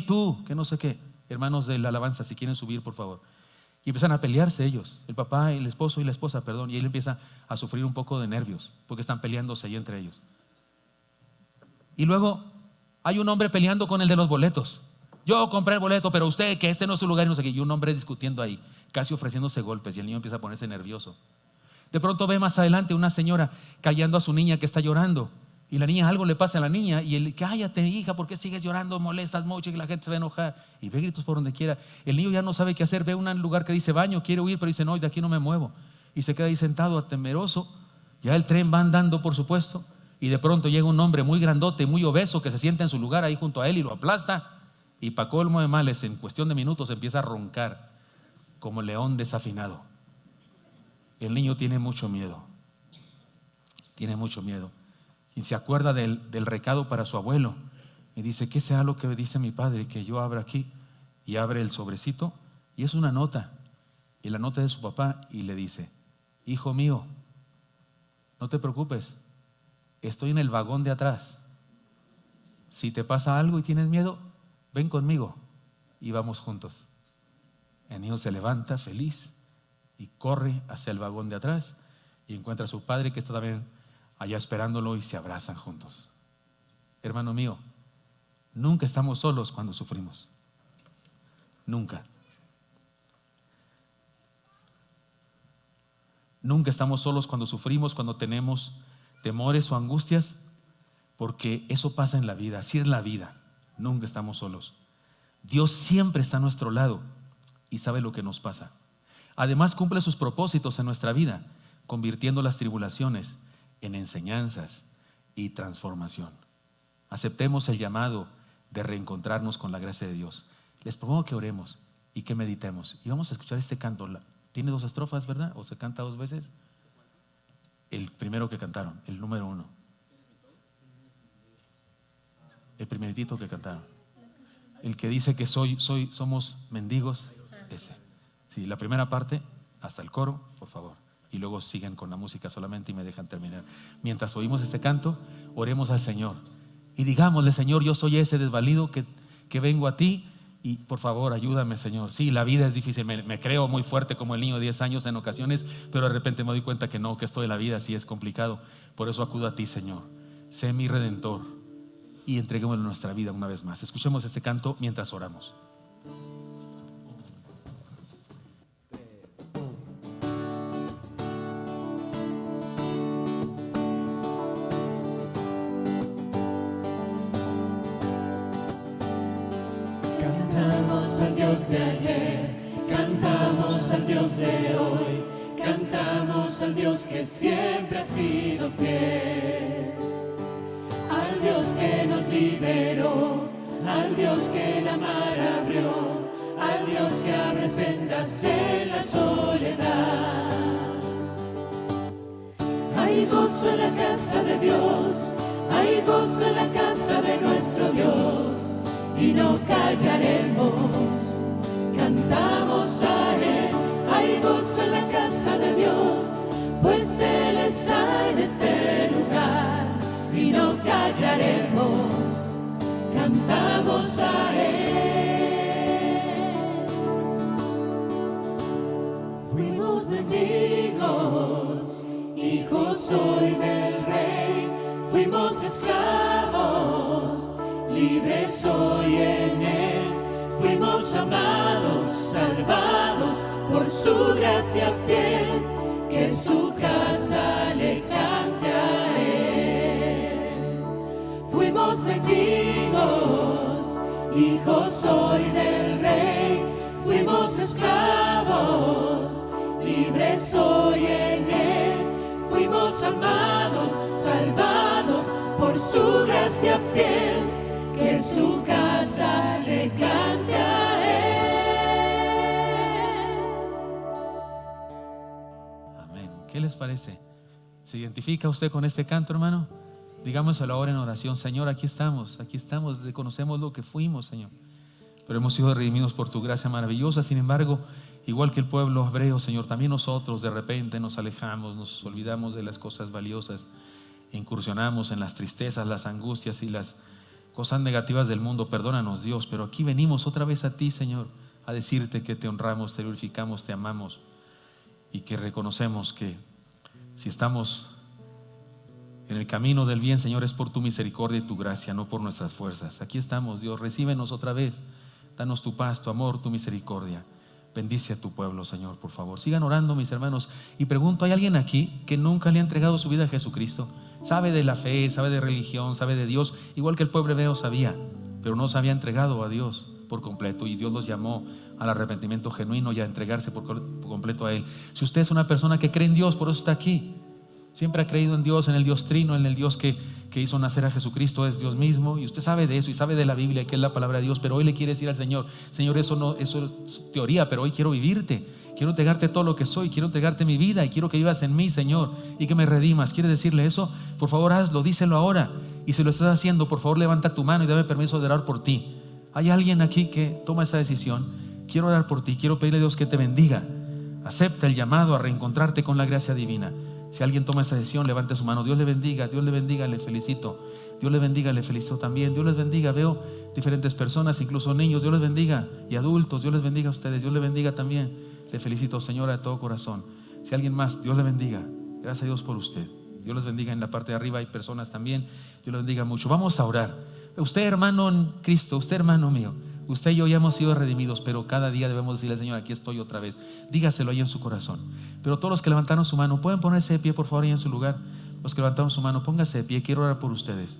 Tú, que no sé qué, hermanos de la alabanza, si quieren subir, por favor. Y empiezan a pelearse ellos, el papá, el esposo y la esposa, perdón, y él empieza a sufrir un poco de nervios, porque están peleándose ahí entre ellos. Y luego hay un hombre peleando con el de los boletos. Yo compré el boleto, pero usted, que este no es su lugar, y no sé qué. Y un hombre discutiendo ahí, casi ofreciéndose golpes, y el niño empieza a ponerse nervioso. De pronto ve más adelante una señora callando a su niña que está llorando. Y la niña, algo le pasa a la niña, y él, cállate, hija, ¿por qué sigues llorando? Molestas mucho y la gente se va a enojar. Y ve gritos por donde quiera. El niño ya no sabe qué hacer, ve un lugar que dice baño, quiere huir, pero dice, no, de aquí no me muevo. Y se queda ahí sentado, temeroso. Ya el tren va andando, por supuesto, y de pronto llega un hombre muy grandote, muy obeso, que se sienta en su lugar ahí junto a él y lo aplasta. Y para colmo de males, en cuestión de minutos empieza a roncar como león desafinado. El niño tiene mucho miedo. Tiene mucho miedo. Y se acuerda del recado para su abuelo. Y dice, ¿qué será lo que dice mi padre? Que yo abra aquí. Y abre el sobrecito. Y es una nota. Y la nota es de su papá. Y le dice, hijo mío, no te preocupes. Estoy en el vagón de atrás. Si te pasa algo y tienes miedo, ven conmigo. Y vamos juntos. El niño se levanta feliz. Y corre hacia el vagón de atrás. Y encuentra a su padre que está también allá esperándolo y se abrazan juntos. Hermano mío, nunca estamos solos cuando sufrimos. Nunca. Nunca estamos solos cuando sufrimos, cuando tenemos temores o angustias, porque eso pasa en la vida, así es la vida. Nunca estamos solos. Dios siempre está a nuestro lado y sabe lo que nos pasa. Además, cumple sus propósitos en nuestra vida, convirtiendo las tribulaciones en enseñanzas y transformación. Aceptemos el llamado de reencontrarnos con la gracia de Dios. Les propongo que oremos y que meditemos. Y vamos a escuchar este canto. Tiene 2 estrofas, ¿verdad? ¿O se canta 2 veces? El primero que cantaron, el número 1. El primeritito que cantaron. El que dice que somos mendigos, ese. Sí, la primera parte, hasta el coro, por favor. Y luego siguen con la música solamente y me dejan terminar. Mientras oímos este canto, oremos al Señor. Y digámosle: Señor, yo soy ese desvalido que vengo a ti. Y por favor, ayúdame, Señor. Sí, la vida es difícil, me creo muy fuerte como el niño de 10 años en ocasiones, pero de repente me doy cuenta que no, que esto de la vida sí es complicado. Por eso acudo a ti, Señor. Sé mi Redentor y entreguémosle nuestra vida una vez más. Escuchemos este canto mientras oramos. Cantamos al Dios de ayer, cantamos al Dios de hoy, cantamos al Dios que siempre ha sido fiel, al Dios que nos liberó, al Dios que la mar abrió, al Dios que abre sendas en la soledad. Hay gozo en la casa de Dios, hay gozo en la casa de nuestro Dios. Y no callaremos, cantamos a Él, hay gozo en la casa de Dios, pues Él está en este lugar. Y no callaremos, cantamos a Él. Fuimos mendigos, hijos hoy del Rey, fuimos esclavos, libres hoy en Él, fuimos amados, salvados por su gracia fiel, que su casa le cante a Él. Fuimos mendigos, hijos hoy del Rey, fuimos esclavos, libres hoy en Él, fuimos amados, salvados por su gracia fiel, que su casa le cante a Él. Amén. ¿Qué les parece? ¿Se identifica usted con este canto, hermano? Digámoselo ahora en oración: Señor, aquí estamos, reconocemos lo que fuimos, Señor, pero hemos sido redimidos por tu gracia maravillosa. Sin embargo, igual que el pueblo hebreo, Señor, también nosotros de repente nos alejamos, nos olvidamos de las cosas valiosas, incursionamos en las tristezas, las angustias y las cosas negativas del mundo. Perdónanos, Dios, pero aquí venimos otra vez a ti, Señor, a decirte que te honramos, te glorificamos, te amamos y que reconocemos que si estamos en el camino del bien, Señor, es por tu misericordia y tu gracia, no por nuestras fuerzas. Aquí estamos, Dios, recíbenos otra vez, danos tu paz, tu amor, tu misericordia. Bendice a tu pueblo, Señor, por favor. Sigan orando, mis hermanos. Y pregunto: ¿hay alguien aquí que nunca le ha entregado su vida a Jesucristo? Sabe de la fe, sabe de religión, sabe de Dios, igual que el pueblo hebreo sabía, pero no se había entregado a Dios por completo, y Dios los llamó al arrepentimiento genuino y a entregarse por completo a Él. Si usted es una persona que cree en Dios, por eso está aquí, siempre ha creído en Dios, en el Dios trino, en el Dios que hizo nacer a Jesucristo, es Dios mismo, y usted sabe de eso y sabe de la Biblia, que es la palabra de Dios, pero hoy le quiere decir al Señor: Señor, eso es teoría, pero hoy quiero vivirte, quiero entregarte todo lo que soy, quiero entregarte mi vida y quiero que vivas en mí, Señor, y que me redimas. ¿Quiere decirle eso? Por favor, hazlo, díselo ahora. Y si lo estás haciendo, por favor, levanta tu mano y dame permiso de orar por ti. ¿Hay alguien aquí que toma esa decisión? Quiero orar por ti, quiero pedirle a Dios que te bendiga. Acepta el llamado a reencontrarte con la gracia divina. Si alguien toma esa decisión, levante su mano. Dios le bendiga, le felicito. Dios le bendiga, le felicito también. Dios les bendiga, veo diferentes personas, incluso niños. Dios les bendiga, y adultos. Dios les bendiga a ustedes, Dios le bendiga también. Le felicito, señora, de todo corazón. Si alguien más, Dios le bendiga. Gracias a Dios por usted. Dios les bendiga. En la parte de arriba hay personas también. Dios les bendiga mucho. Vamos a orar. Usted, hermano en Cristo, usted, hermano mío, usted y yo ya hemos sido redimidos, pero cada día debemos decirle al Señor: aquí estoy otra vez. Dígaselo ahí en su corazón. Pero todos los que levantaron su mano, ¿pueden ponerse de pie, por favor, ahí en su lugar? Los que levantaron su mano, pónganse de pie. Quiero orar por ustedes.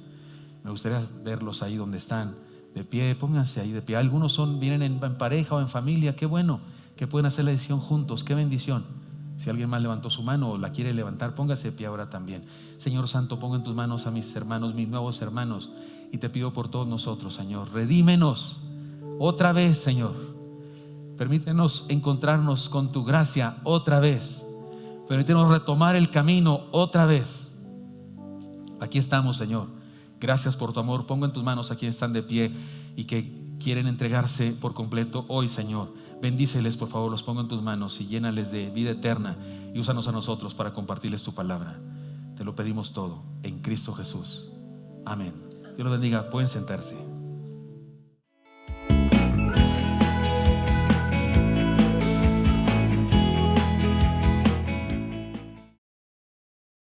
Me gustaría verlos ahí donde están, de pie. Pónganse ahí de pie. Algunos vienen en pareja o en familia. Qué bueno que pueden hacer la decisión juntos. Qué bendición. Si alguien más levantó su mano o la quiere levantar, póngase de pie ahora también. Señor Santo, pongo en tus manos a mis hermanos, mis nuevos hermanos, y te pido por todos nosotros, Señor, redímenos, otra vez, Señor. Permítenos encontrarnos con tu gracia otra vez. Permítenos retomar el camino otra vez. Aquí estamos, Señor. Gracias por tu amor. Pongo en tus manos a quienes están de pie y que quieren entregarse por completo hoy, Señor. Bendíceles, por favor, los pongo en tus manos y llénales de vida eterna y úsanos a nosotros para compartirles tu palabra. Te lo pedimos todo en Cristo Jesús. Amén. Dios los bendiga. Pueden sentarse.